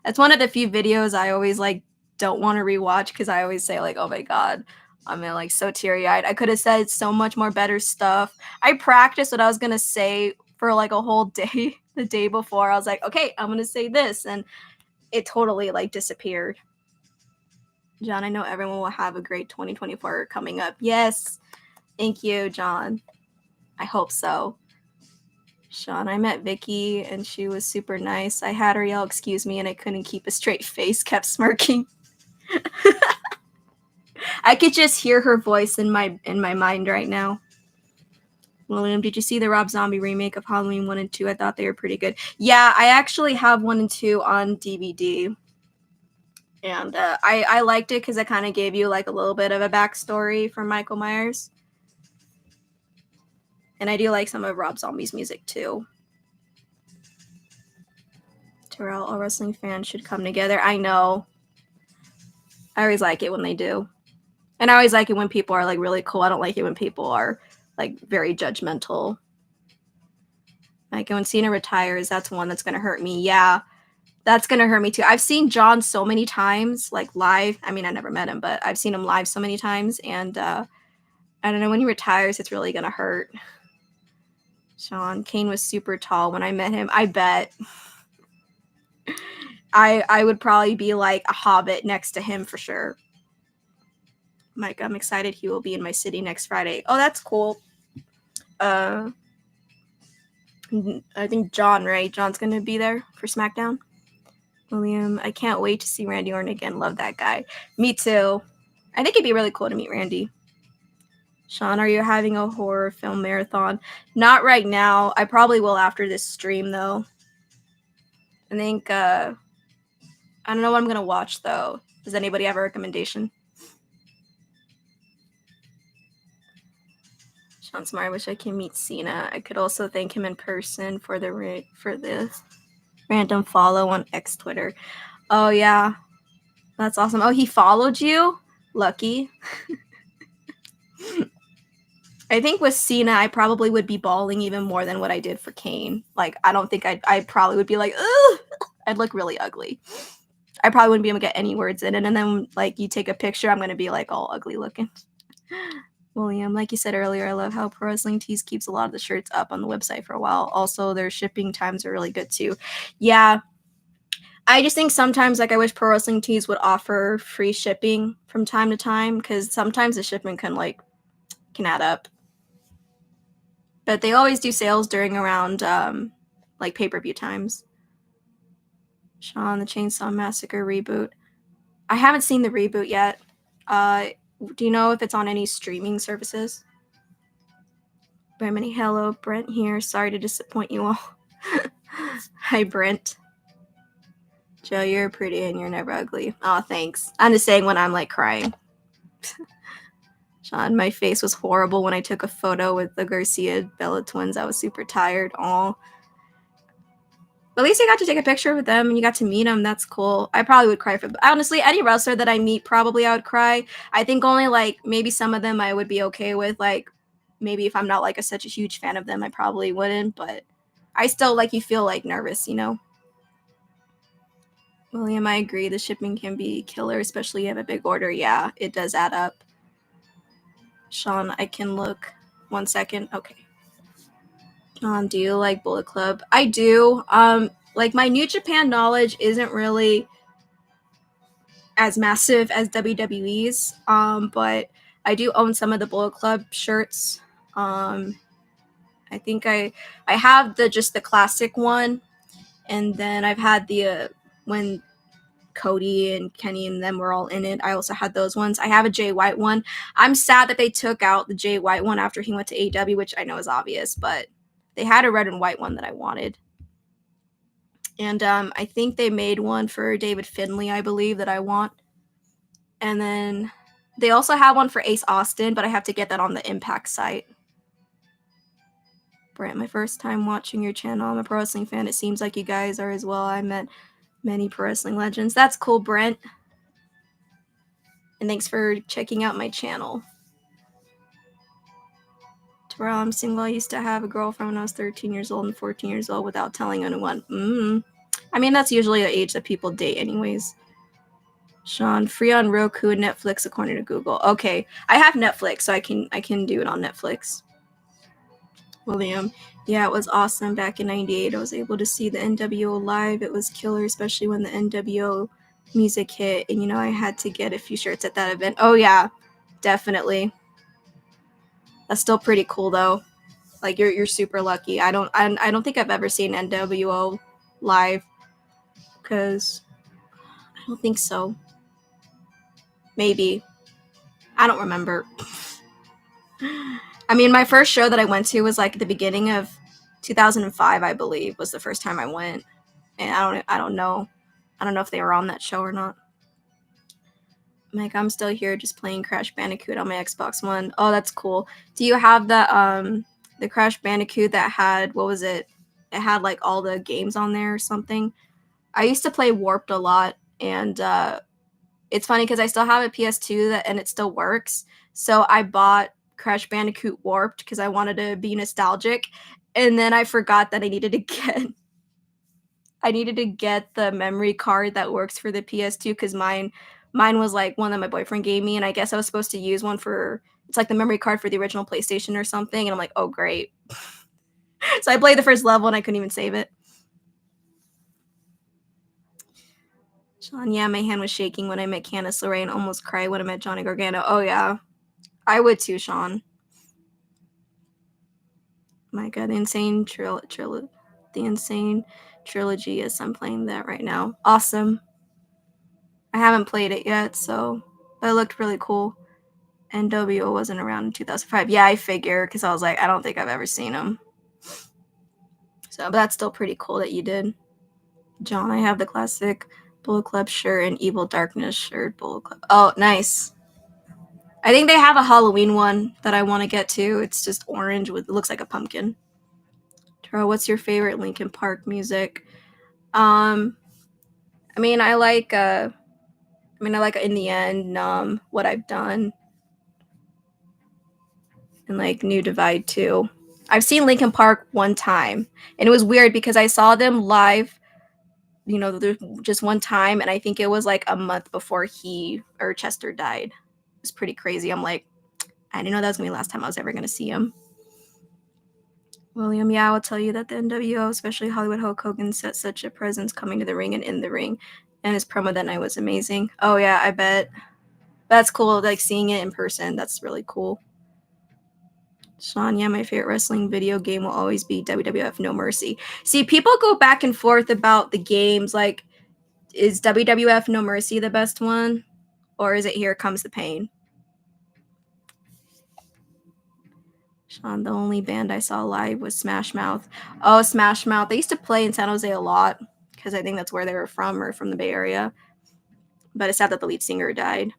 that's one of the few videos I always like don't want to rewatch because I always say like, oh my god, I'm like so teary eyed. I could have said so much more better stuff. I practiced what I was gonna say for like a whole day. The day before, I was like, okay, I'm gonna say this, and it totally like disappeared. John, I know everyone will have a great 2024 coming up. Yes, thank you, John. I hope so. Sean, I met Vicky and she was super nice. I had her yell, excuse me, and I couldn't keep a straight face, kept smirking. I could just hear her voice in my mind right now. William, did you see the Rob Zombie remake of Halloween 1 and 2? I thought they were pretty good. Yeah, I actually have 1 and 2 on DVD. And I liked it because it kind of gave you like a little bit of a backstory for Michael Myers. And I do like some of Rob Zombie's music too. Terrell, all wrestling fans should come together. I know. I always like it when they do. And I always like it when people are like really cool. I don't like it when people are like very judgmental. Like when Cena retires, that's one that's going to hurt me. Yeah, that's going to hurt me too. I've seen John so many times, like live. I mean, I never met him, but I've seen him live so many times. And I don't know, when he retires, it's really going to hurt. Sean, Kane was super tall when I met him. I bet. I would probably be like a hobbit next to him for sure. Mike, I'm excited he will be in my city next Friday. Oh, that's cool. I think John, right? John's going to be there for SmackDown. William, I can't wait to see Randy Orton again. Love that guy. Me too. I think it'd be really cool to meet Randy. Sean, are you having a horror film marathon? Not right now. I probably will after this stream, though. I think, I don't know what I'm going to watch, though. Does anybody have a recommendation? Sean Smart, I wish I can meet Cena. I could also thank him in person for the random follow on X Twitter. Oh, yeah. That's awesome. Oh, he followed you? Lucky. I think with Cena, I probably would be bawling even more than what I did for Kane. Like, I don't think I probably would be like, ugh! I'd look really ugly. I probably wouldn't be able to get any words in it. And then, like, you take a picture, I'm going to be, like, all ugly looking. William, like you said earlier, I love how Pro Wrestling Tees keeps a lot of the shirts up on the website for a while. Also, their shipping times are really good, too. Yeah. I just think sometimes, like, I wish Pro Wrestling Tees would offer free shipping from time to time, because sometimes the shipment can add up. But they always do sales during around, like, pay-per-view times. Shawn, the Chainsaw Massacre reboot. I haven't seen the reboot yet. Do you know if it's on any streaming services? Bremini, hello, Brent here. Sorry to disappoint you all. Hi, Brent. Joe, you're pretty and you're never ugly. Oh, thanks. I'm just saying when I'm, like, crying. Sean, my face was horrible when I took a photo with the Garcia Bella twins. I was super tired. Aw. But at least you got to take a picture with them and you got to meet them. That's cool. I probably would cry for them. Honestly, any wrestler that I meet, probably I would cry. I think only, like, maybe some of them I would be okay with. Like, maybe if I'm not, like, such a huge fan of them, I probably wouldn't. But I still, like, you feel, like, nervous, you know? William, I agree. The shipping can be killer, especially if you have a big order. Yeah, it does add up. Sean, I can look. 1 second. Okay. Do you like Bullet Club? I do. Like, my New Japan knowledge isn't really as massive as WWE's, but I do own some of the Bullet Club shirts. I think I have just the classic one, and then I've had the when Cody and Kenny and them were all in it. I also had those ones. I have a Jay White one. I'm sad that they took out the Jay White one after he went to AEW, which I know is obvious, but they had a red and white one that I wanted. And I think they made one for David Finlay, I believe, that I want. And then they also have one for Ace Austin, but I have to get that on the Impact site. Brent, my first time watching your channel. I'm a pro wrestling fan. It seems like you guys are as well. I met many pro wrestling legends. That's cool, Brent. And thanks for checking out my channel. Terrell, I'm single. I used to have a girlfriend when I was 13 years old and 14 years old without telling anyone. I mean, that's usually the age that people date anyways. Sean, free on Roku and Netflix according to Google. Okay, I have Netflix, so I can do it on Netflix. William, yeah, it was awesome back in '98. I was able to see the NWO live. It was killer, especially when the NWO music hit, and I had to get a few shirts at that event. Oh yeah, definitely. That's still pretty cool though. Like you're super lucky. I don't think I've ever seen NWO live, because I don't think so. Maybe. I don't remember. I mean, my first show that I went to was like at the beginning of 2005, I believe, was the first time I went. And I don't know if they were on that show or not. Like, I'm still here just playing Crash Bandicoot on my Xbox One. Oh, that's cool. Do you have the Crash Bandicoot that had, what was it? It had like all the games on there or something. I used to play Warped a lot, and it's funny because I still have a PS2 and it still works. So I bought Crash Bandicoot Warped because I wanted to be nostalgic, and then I forgot that I needed to get the memory card that works for the PS2, because mine was like one that my boyfriend gave me, and I guess I was supposed to use one for, it's like the memory card for the original PlayStation or something, and I'm like, oh great. So I played the first level and I couldn't even save it. Sean, yeah, my hand was shaking when I met Candice LeRae and almost cried when I met Johnny Gargano. Oh yeah, I would too, Sean. My god, the Insane Trilogy, yes, I'm playing that right now. Awesome. I haven't played it yet, but it looked really cool. NWO wasn't around in 2005. Yeah, I figure, because I was like, I don't think I've ever seen him. But that's still pretty cool that you did. John, I have the classic Bullet Club shirt and Evil Darkness shirt. Bullet Club. Oh, nice. I think they have a Halloween one that I want to get too. It's just orange it looks like a pumpkin. Taro, what's your favorite Linkin Park music? I mean, I like In the End, Numb, What I've Done, and like New Divide too. I've seen Linkin Park one time, and it was weird because I saw them live, just one time, and I think it was like a month before Chester died. It was pretty crazy. I'm like, I didn't know that was gonna be the last time I was ever gonna see him. William, yeah, I will tell you that the NWO, especially Hollywood Hulk Hogan, set such a presence coming to the ring and in the ring, and his promo that night was amazing. Oh yeah, I bet. That's cool, like seeing it in person. That's really cool. Sean, yeah, my favorite wrestling video game will always be WWF No Mercy. See, people go back and forth about the games. Like, is WWF No Mercy the best one? Or is it Here Comes the Pain? Sean, the only band I saw live was Smash Mouth. Oh, Smash Mouth. They used to play in San Jose a lot, because I think that's where they were from, or from the Bay Area. But it's sad that the lead singer died.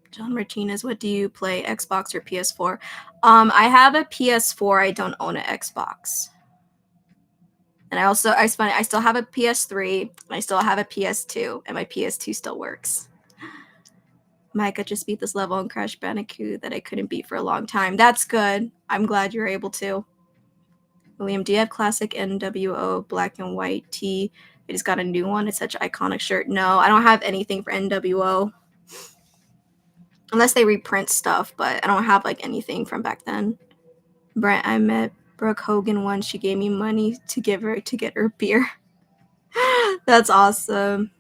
John Martinez, what do you play, Xbox or PS4? I have a PS4. I don't own an Xbox. And I still have a PS3. And I still have a PS2, and my PS2 still works. Mike, I just beat this level in Crash Bandicoot that I couldn't beat for a long time. That's good. I'm glad you're able to. William, do you have classic NWO black and white tee? I just got a new one. It's such an iconic shirt. No, I don't have anything for NWO. Unless they reprint stuff, but I don't have like anything from back then. Brent, I met Brooke Hogan once. She gave me money to get her beer. That's awesome.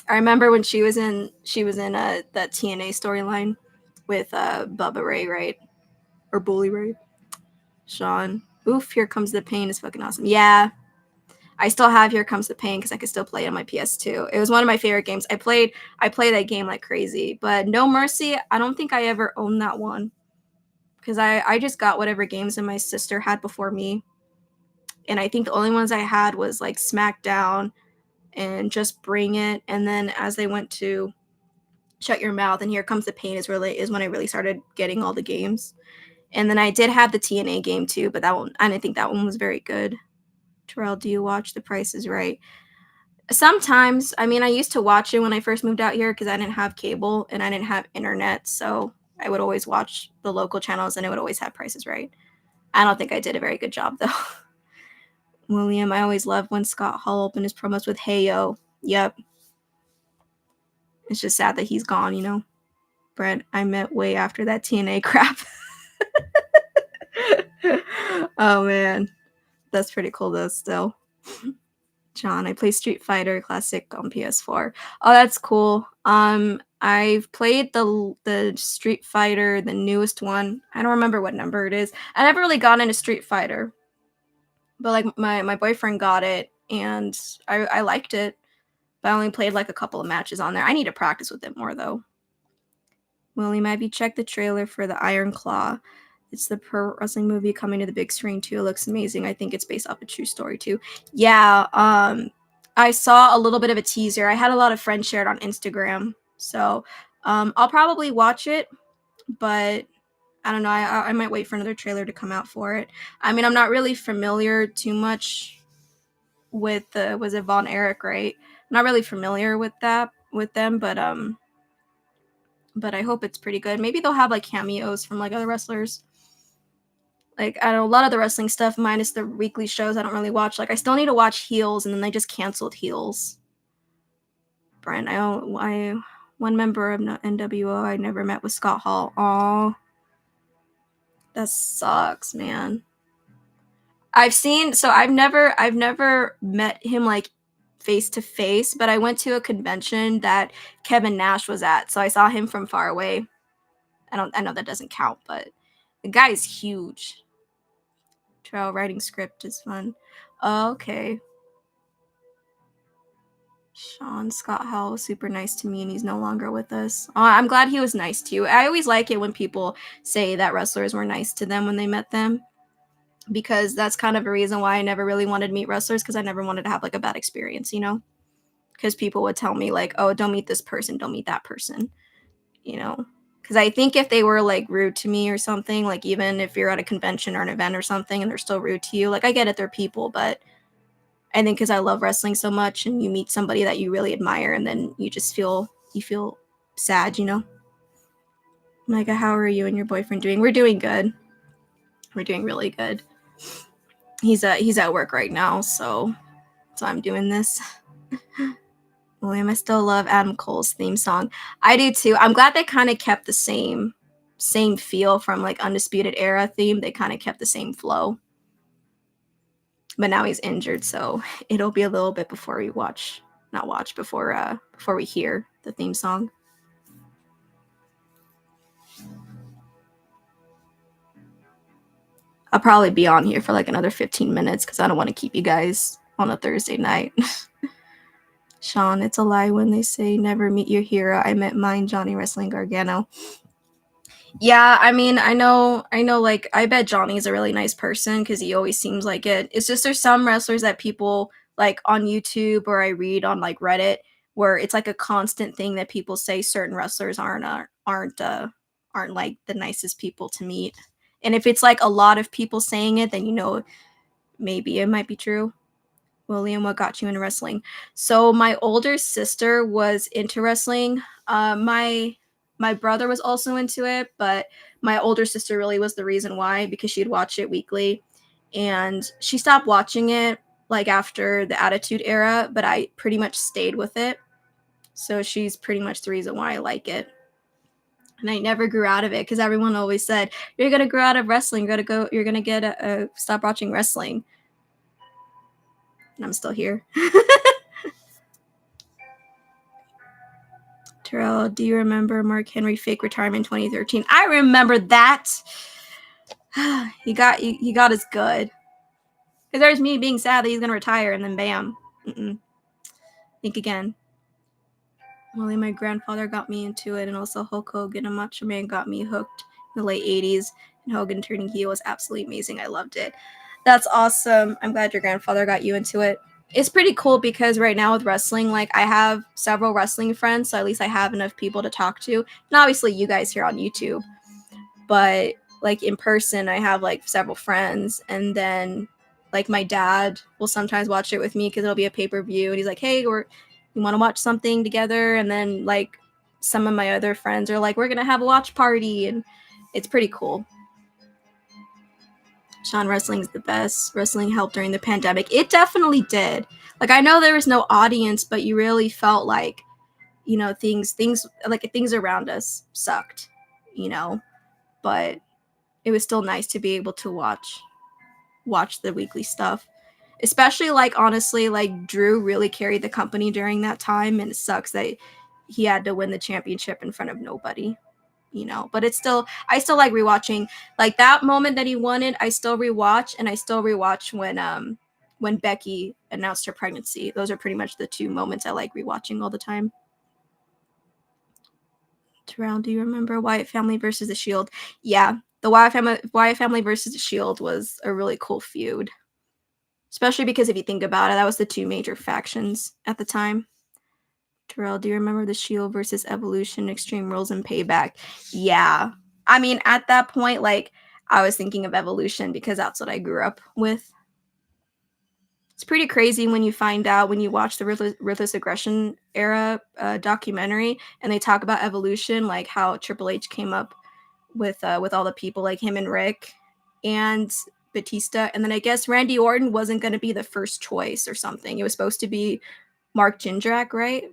I remember when she was in that TNA storyline with Bubba Ray, right? Or Bully Ray. Sean. Oof, Here Comes the Pain is fucking awesome. Yeah. I still have Here Comes the Pain because I could still play it on my PS2. It was one of my favorite games. I play that game like crazy. But No Mercy, I don't think I ever owned that one. Because I just got whatever games that my sister had before me. And I think the only ones I had was like SmackDown and Just Bring It. And then as they went to Shut Your Mouth and Here Comes the Pain is when I really started getting all the games. And then I did have the TNA game too, but that one, I didn't think that one was very good. Terrell, do you watch The Price is Right? Sometimes. I mean, I used to watch it when I first moved out here because I didn't have cable and I didn't have internet. So I would always watch the local channels and it would always have Price is Right. I don't think I did a very good job though. William, I always loved when Scott Hall opened his promos with Hey Yo. Yep. It's just sad that he's gone, you know. Brent, I met way after that TNA crap. Oh man. That's pretty cool though still. John, I play Street Fighter Classic on PS4. Oh, that's cool. I've played the Street Fighter, the newest one. I don't remember what number it is. I never really got into Street Fighter, but like my boyfriend got it, and I liked it. But I only played like a couple of matches on there. I need to practice with it more though. William, have you checked the trailer for the Iron Claw? It's the pro wrestling movie coming to the big screen too. It looks amazing. I think it's based off a true story too. Yeah, I saw a little bit of a teaser. I had a lot of friends share it on Instagram. So I'll probably watch it, but I don't know. I might wait for another trailer to come out for it. I mean, I'm not really familiar too much with was it Von Erich, right? I'm not really familiar with them, but I hope it's pretty good. Maybe they'll have like cameos from like other wrestlers. Like, I don't know, a lot of the wrestling stuff, minus the weekly shows, I don't really watch. Like, I still need to watch Heels, and then they just canceled Heels. Brent, one member of NWO I never met was Scott Hall. Aw. That sucks, man. I've never met him like face to face, but I went to a convention that Kevin Nash was at, so I saw him from far away. I know that doesn't count, but the guy is huge. Trail writing script is fun. Oh, okay. Sean Scott Hall was super nice to me, and he's no longer with us. I'm glad he was nice to you. I always like it when people say that wrestlers were nice to them when they met them, because that's kind of a reason why I never really wanted to meet wrestlers, because I never wanted to have like a bad experience, you know? Because people would tell me like, oh, don't meet this person, don't meet that person, you know? Because I think if they were like rude to me or something, like even if you're at a convention or an event or something and they're still rude to you, like I get it, they're people, but I think because I love wrestling so much and you meet somebody that you really admire and then you feel sad, you know? Micah, how are you and your boyfriend doing? We're doing good. We're doing really good. He's at work right now, so I'm doing this. William, I still love Adam Cole's theme song. I do too. I'm glad they kind of kept the same feel from like Undisputed Era theme. They kind of kept the same flow. But now he's injured, so it'll be a little bit before we before we hear the theme song. I'll probably be on here for like another 15 minutes because I don't want to keep you guys on a Thursday night. Sean, it's a lie when they say never meet your hero. I met mine, Johnny Wrestling Gargano. Yeah, I mean, I know, like, I bet Johnny's a really nice person because he always seems like it. It's just there's some wrestlers that people, like, on YouTube or I read on, like, Reddit, where it's, like, a constant thing that people say certain wrestlers aren't like, the nicest people to meet. And if it's, like, a lot of people saying it, then, you know, maybe it might be true. William, what got you into wrestling? So my older sister was into wrestling. My brother was also into it, but my older sister really was the reason why, because she'd watch it weekly. And she stopped watching it like after the Attitude Era, but I pretty much stayed with it. So she's pretty much the reason why I like it. And I never grew out of it because everyone always said, you're going to grow out of wrestling. You're going to get stop watching wrestling. And I'm still here. Terrell, do you remember Mark Henry fake retirement in 2013? I remember that. he got his good. Because there's me being sad that he's gonna retire, and then bam. Think again. Well, my grandfather got me into it, and also Hulk Hogan and Macho Man got me hooked in the late 80s. And Hogan turning heel was absolutely amazing. I loved it. That's awesome. I'm glad your grandfather got you into it. It's pretty cool because right now with wrestling, like I have several wrestling friends, so at least I have enough people to talk to. And obviously you guys here on YouTube. But like in person, I have like several friends, and then like my dad will sometimes watch it with me because it'll be a pay-per-view, and he's like, hey, you want to watch something together? And then like some of my other friends are like, we're gonna have a watch party, and it's pretty cool. Sean, wrestling's the best. Wrestling helped during the pandemic. It definitely did. Like I know there was no audience, but you really felt like, you know, things around us sucked, you know, but it was still nice to be able to watch the weekly stuff. Especially like honestly, like Drew really carried the company during that time, and it sucks that he had to win the championship in front of nobody, you know. But it's still, I still like rewatching like that moment that he won it. I still rewatch, and I still rewatch when Becky announced her pregnancy. Those are pretty much the two moments I like rewatching all the time. Terrell, do you remember Wyatt Family versus the Shield? Yeah, the Wyatt Family versus the Shield was a really cool feud. Especially because if you think about it, that was the two major factions at the time. Terrell, do you remember the Shield versus Evolution, Extreme Rules, and Payback? Yeah. I mean, at that point, like, I was thinking of Evolution because that's what I grew up with. It's pretty crazy when you find out, when you watch the Ruthless Aggression era documentary, and they talk about Evolution, like how Triple H came up with all the people like him and Rick and Batista, and then I guess Randy Orton wasn't going to be the first choice or something. It was supposed to be Mark Jindrak, right?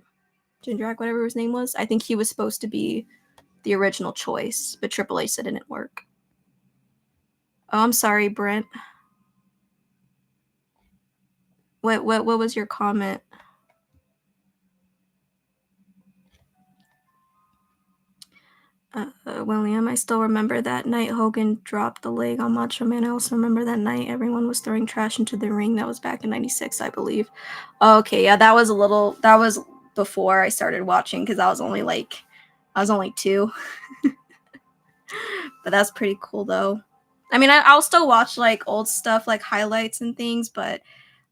Jindrak, whatever his name was. I think he was supposed to be the original choice, but Triple H said it didn't work. Oh, I'm sorry, Brent. What was your comment? William, I still remember that night Hogan dropped the leg on Macho Man. I also remember that night everyone was throwing trash into the ring. That was back in '96, I believe. Okay, yeah, that was before I started watching because I was only 2. But that's pretty cool though. I mean, I'll still watch like old stuff, like highlights and things, but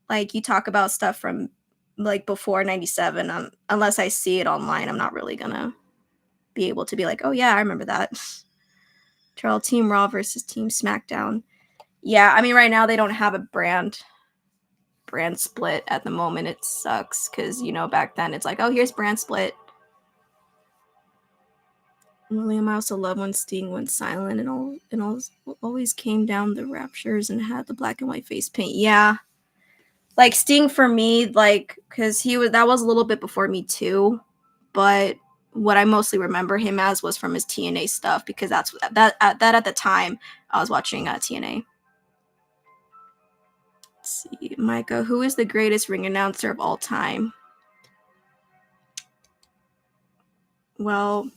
like you talk about stuff from like before '97, unless I see it online, I'm not really gonna be able to be like, oh yeah, I remember that. Terrell, Team Raw versus Team SmackDown. Yeah, I mean, right now they don't have a brand split at the moment. It sucks because, you know, back then it's like, oh, here's brand split. William, I also love when Sting went silent and always came down the Raptures and had the black and white face paint. Yeah, like Sting for me, like because that was a little bit before me too, but what I mostly remember him as was from his TNA stuff because that's that at the time I was watching TNA. Let's see, Micah, who is the greatest ring announcer of all time? Well,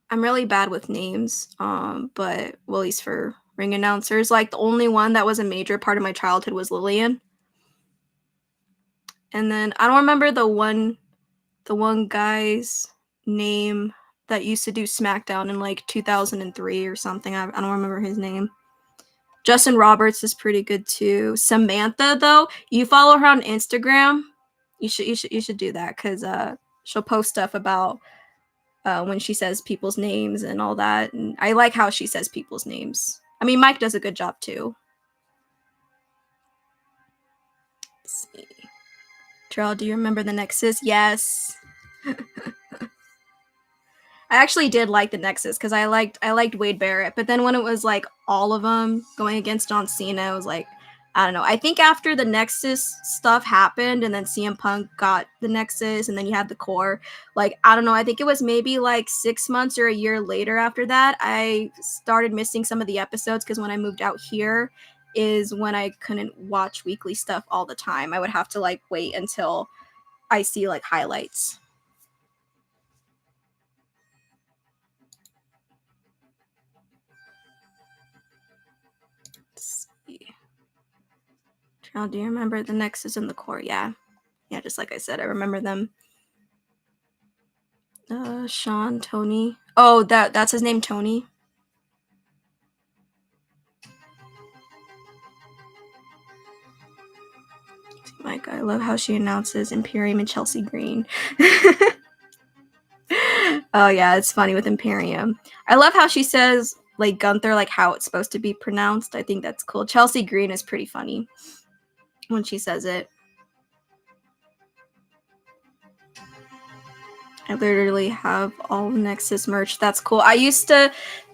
I'm really bad with names, but well, at least for ring announcers, like the only one that was a major part of my childhood was Lillian. And then I don't remember the one guy's name that used to do SmackDown in like 2003 or something. I don't remember his name. Justin Roberts is pretty good too. Samantha, though, you follow her on Instagram. You should do that because she'll post stuff about when she says people's names and all that. And I like how she says people's names. I mean, Mike does a good job too. Let's see. Terrell, do you remember the Nexus? Yes. I actually did like the Nexus because I liked Wade Barrett, but then when it was like all of them going against John Cena, I was like, I don't know. I think after the Nexus stuff happened and then CM Punk got the Nexus and then you had the core, like, I don't know. I think it was maybe like 6 months or a year later after that, I started missing some of the episodes because when I moved out here is when I couldn't watch weekly stuff all the time. I would have to like wait until I see like highlights. Let's see. How do you remember the Nexus and the Core? Yeah, just like I said, I remember them. Sean, Tony. Oh, that's his name, Tony. Mike, I love how she announces Imperium and Chelsea Green. Oh yeah, it's funny with Imperium. I love how she says like Gunther, like how it's supposed to be pronounced. I think that's cool. Chelsea Green is pretty funny when she says it. I literally have all Nexus merch. That's cool. I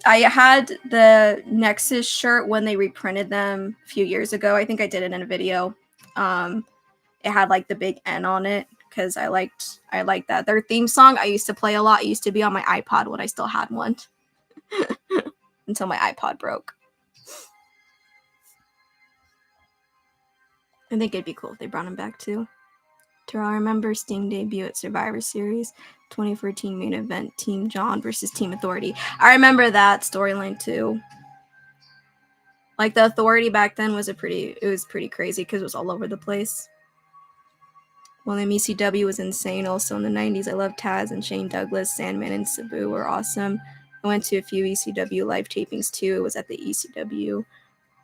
had the Nexus shirt when they reprinted them a few years ago. I think I did it in a video. It had like the big N on it because I liked that. Their theme song I used to play a lot. It used to be on my iPod when I still had one until my iPod broke. I think it'd be cool if they brought him back too. Terrell, I remember Sting debut at Survivor Series 2014 main event, Team John versus Team Authority. I remember that storyline too. Like the Authority back then was pretty crazy because it was all over the place. William ECW was insane also in the 90s. I loved Taz and Shane Douglas, Sandman and Sabu were awesome. I went to a few ECW live tapings too. It was at the ECW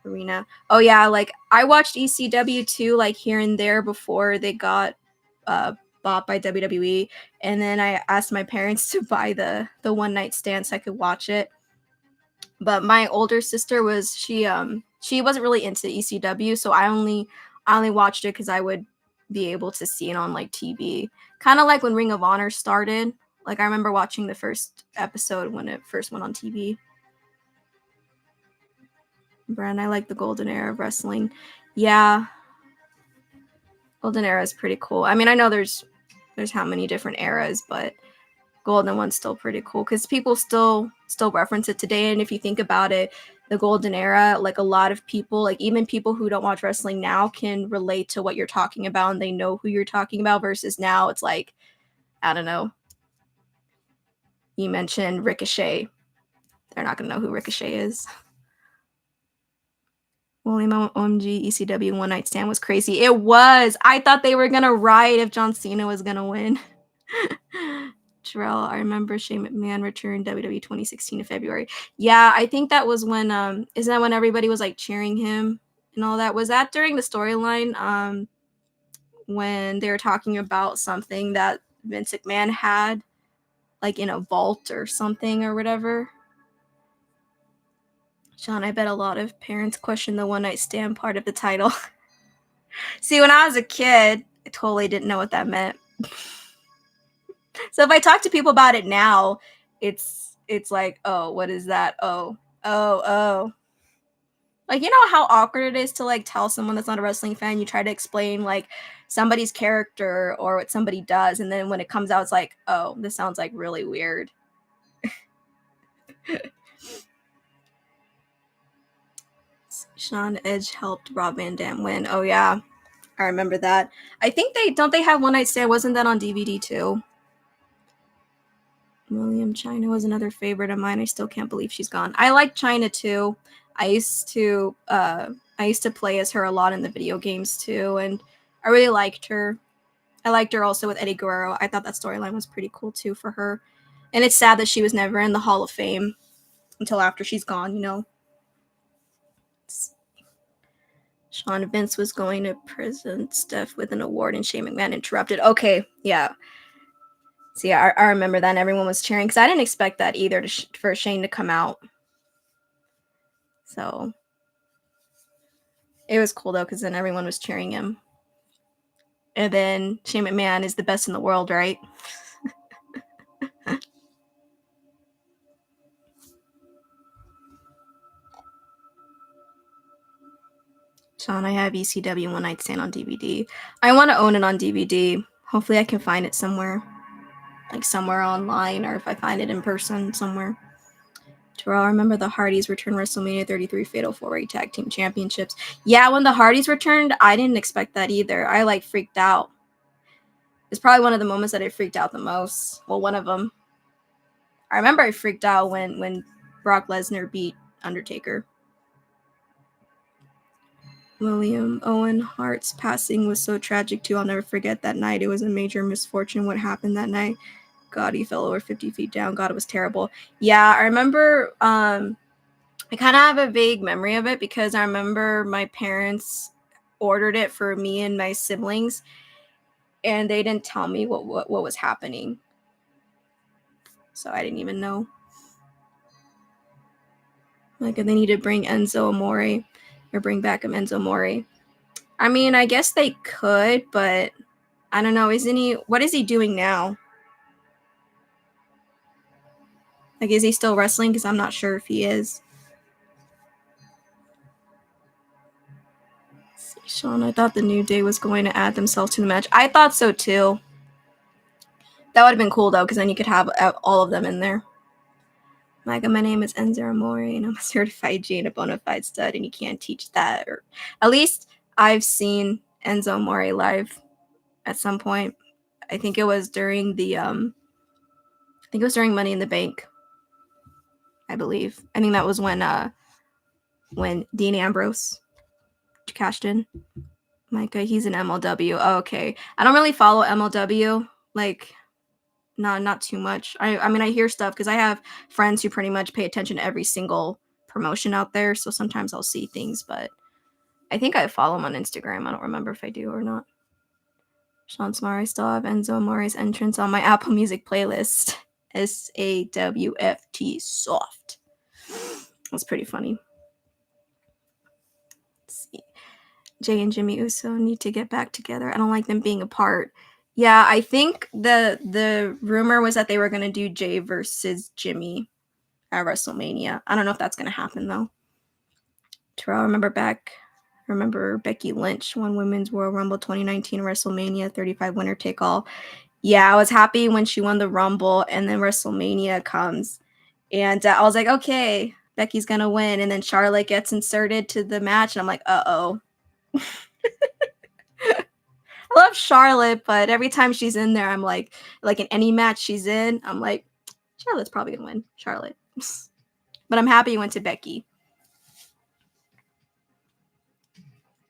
arena. Oh yeah, like I watched ECW too, like here and there before they got bought by WWE, and then I asked my parents to buy the one night stand so I could watch it. But my older sister she wasn't really into ECW, so I only watched it because I would be able to see it on like TV. Kind of like when Ring of Honor started. Like I remember watching the first episode when it first went on TV. Brand, I like the golden era of wrestling. Yeah. Golden era is pretty cool. I mean, I know there's how many different eras, but golden one's still pretty cool because people still reference it today. And if you think about it, the golden era, like a lot of people, like even people who don't watch wrestling now can relate to what you're talking about and they know who you're talking about versus now it's like, I don't know. You mentioned Ricochet. They're not going to know who Ricochet is. William OMG ECW One Night Stand was crazy. It was. I thought they were going to riot if John Cena was going to win. Terrell, I remember Shane McMahon returned WWE 2016 in February. Yeah, I think that was when isn't that when everybody was like cheering him and all that? Was that during the storyline when they were talking about something that Vince McMahon had like in a vault or something or whatever? Sean, I bet a lot of parents question the one night stand part of the title. See, when I was a kid, I totally didn't know what that meant. So if I talk to people about it now, it's like, oh, what is that? Oh. Like, you know how awkward it is to like tell someone that's not a wrestling fan, you try to explain like somebody's character or what somebody does, and then when it comes out, it's like, oh, this sounds like really weird. Sean Edge helped Rob Van Dam win. Oh yeah, I remember that. I think they have One Night Stand. Wasn't that on DVD too? William China was another favorite of mine. I still can't believe she's gone. I like China too. I used to play as her a lot in the video games too, and I really liked her. I liked her also with Eddie Guerrero. I thought that storyline was pretty cool too for her. And it's sad that she was never in the Hall of Fame until after she's gone, you know. Sean Vince was going to present Steph with an award and Shane McMahon interrupted. Okay, yeah. See, I remember that and everyone was cheering because I didn't expect that either for Shane to come out. So it was cool though because then everyone was cheering him. And then Shane McMahon is the best in the world, right? Sean, I have ECW One Night Stand on DVD. I want to own it on DVD. Hopefully I can find it somewhere. Like somewhere online or if I find it in person somewhere. Terrell, I remember the Hardys returned WrestleMania 33 Fatal 4-Way Tag Team Championships. Yeah, when the Hardys returned, I didn't expect that either. I like freaked out. It's probably one of the moments that I freaked out the most. Well, one of them. I remember I freaked out when Brock Lesnar beat Undertaker. William Owen Hart's passing was so tragic too. I'll never forget that night. It was a major misfortune what happened that night. God, he fell over 50 feet down. God, it was terrible. Yeah, I remember I kind of have a vague memory of it because I remember my parents ordered it for me and my siblings and they didn't tell me what was happening. So I didn't even know. Like, they need to bring Enzo Amore or bring back Enzo Amore. I mean, I guess they could, but I don't know. What is he doing now? Like, is he still wrestling? Because I'm not sure if he is. Sean, I thought the New Day was going to add themselves to the match. I thought so too. That would have been cool though, because then you could have all of them in there. Like, my name is Enzo Amore, and I'm a certified G and a bona fide stud, and you can't teach that. Or at least I've seen Enzo Amore live at some point. I think it was during Money in the Bank. I believe. I think that was when Dean Ambrose cashed in. Micah, he's an MLW. Oh, okay. I don't really follow MLW. Like, not too much. I mean, I hear stuff because I have friends who pretty much pay attention to every single promotion out there. So sometimes I'll see things, but I think I follow him on Instagram. I don't remember if I do or not. Sean Smart, I still have Enzo Amore's entrance on my Apple Music playlist. SAWFT soft. That's pretty funny. Let's see. Jay and Jimmy Uso need to get back together. I don't like them being apart. Yeah, I think the rumor was that they were going to do Jay versus Jimmy at WrestleMania. I don't know if that's going to happen, though. Terrell, remember Becky Lynch won Women's Royal Rumble 2019 WrestleMania 35 winner take all. Yeah, I was happy when she won the Rumble, and then WrestleMania comes. And I was like, okay, Becky's going to win. And then Charlotte gets inserted to the match, and I'm like, uh-oh. I love Charlotte, but every time she's in there, I'm like in any match she's in, I'm like, Charlotte's probably going to win. Charlotte. But I'm happy you went to Becky.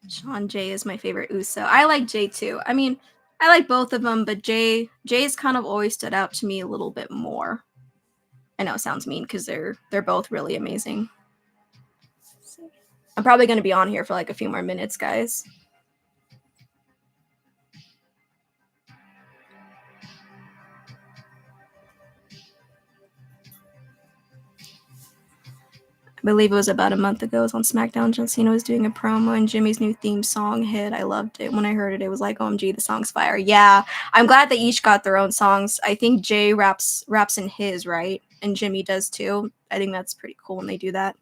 Sean Jay is my favorite Uso. I like Jay too. I mean, I like both of them, but Jay's kind of always stood out to me a little bit more. I know it sounds mean because they're both really amazing. I'm probably going to be on here for like a few more minutes, guys. I believe it was about a month ago. It was on SmackDown. John Cena was doing a promo and Jimmy's new theme song hit. I loved it. When I heard it, it was like, OMG, the song's fire. Yeah, I'm glad they each got their own songs. I think Jay raps in his, right? And Jimmy does too. I think that's pretty cool when they do that.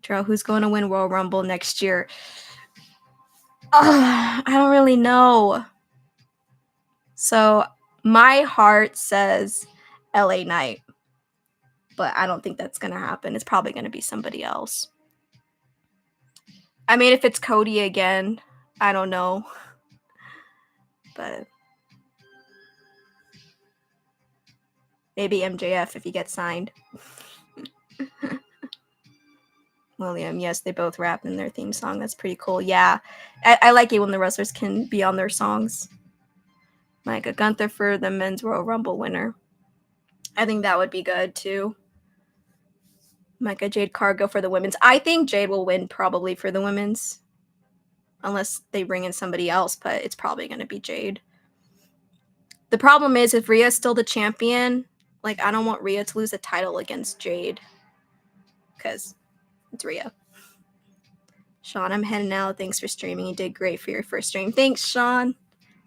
Terrell, who's going to win Royal Rumble next year? I don't really know. So my heart says LA Knight. But I don't think that's going to happen. It's probably going to be somebody else. I mean, if it's Cody again, I don't know. But maybe MJF if he gets signed. William, yes, they both rap in their theme song. That's pretty cool. Yeah, I like it when the wrestlers can be on their songs. Micah Gunther for the Men's Royal Rumble winner. I think that would be good too. Micah Jade Cargo for the women's. I think Jade will win probably for the women's. Unless they bring in somebody else, but it's probably going to be Jade. The problem is if Rhea's still the champion, like, I don't want Rhea to lose the title against Jade. Because it's Rhea. Sean, I'm heading out. Thanks for streaming. You did great for your first stream. Thanks, Sean.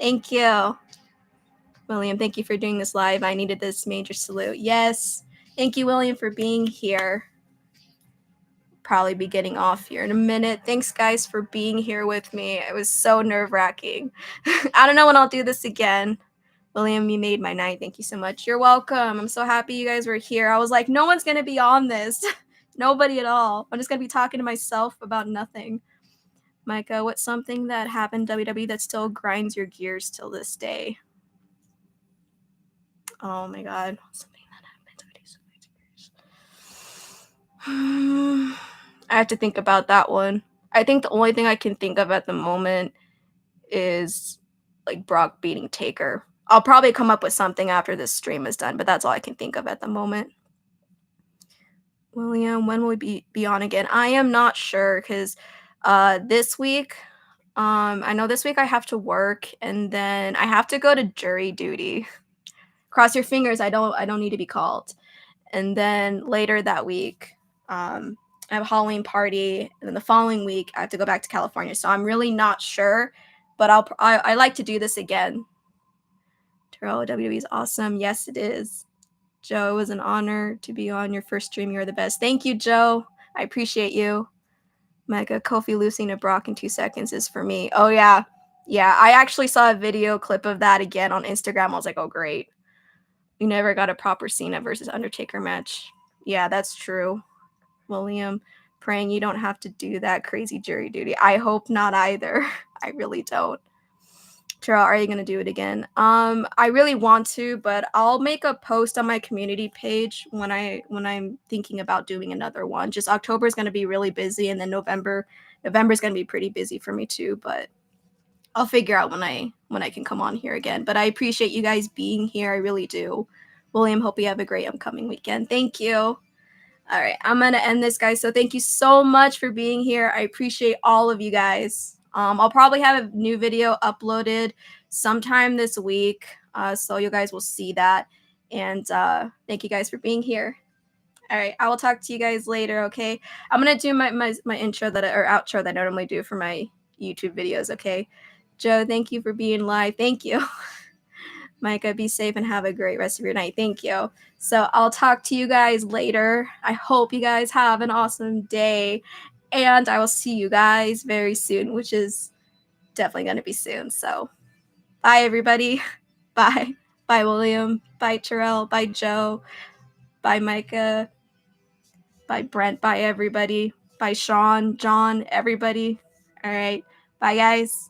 Thank you. William, thank you for doing this live. I needed this major salute. Yes. Thank you, William, for being here. Probably be getting off here in a minute. Thanks, guys, for being here with me. It was so nerve-wracking. I don't know when I'll do this again. William, you made my night. Thank you so much. You're welcome. I'm so happy you guys were here. I was like, no one's going to be on this. Nobody at all. I'm just going to be talking to myself about nothing. Micah, what's something that happened in WWE that still grinds your gears till this day? Oh my god. Something that happened in WWE still grinds your gears. I have to think about that one. I think the only thing I can think of at the moment is like Brock beating Taker. I'll probably come up with something after this stream is done, but that's all I can think of at the moment. William, when will we be on again? I am not sure because this week, I know this week I have to work and then I have to go to jury duty. Cross your fingers, I don't need to be called. And then later that week, I have a Halloween party, and then the following week I have to go back to California. So I'm really not sure, but I like to do this again. Terrell, WWE is awesome. Yes, it is. Joe, it was an honor to be on your first stream. You're the best. Thank you, Joe. I appreciate you. Mega Kofi losing to Brock in 2 seconds is for me. Oh, yeah. Yeah, I actually saw a video clip of that again on Instagram. I was like, oh, great. We never got a proper Cena versus Undertaker match. Yeah, that's true. William, praying you don't have to do that crazy jury duty. I hope not either. I really don't. Terrell, are you gonna do it again? I really want to, but I'll make a post on my community page when I'm thinking about doing another one. Just October is gonna be really busy, and then November's gonna be pretty busy for me too. But I'll figure out when I can come on here again. But I appreciate you guys being here. I really do. William, hope you have a great upcoming weekend. Thank you. All right, I'm gonna end this, guys. So thank you so much for being here. I appreciate all of you guys. I'll probably have a new video uploaded sometime this week, so you guys will see that. And thank you guys for being here. All right, I will talk to you guys later. Okay, I'm gonna do my intro or outro that I normally do for my YouTube videos. Okay, Joe, thank you for being live. Thank you. Micah, be safe and have a great rest of your night. Thank you. So I'll talk to you guys later. I hope you guys have an awesome day. And I will see you guys very soon, which is definitely going to be soon. So bye, everybody. Bye. Bye, William. Bye, Terrell. Bye, Joe. Bye, Micah. Bye, Brent. Bye, everybody. Bye, Sean, John, everybody. All right. Bye, guys.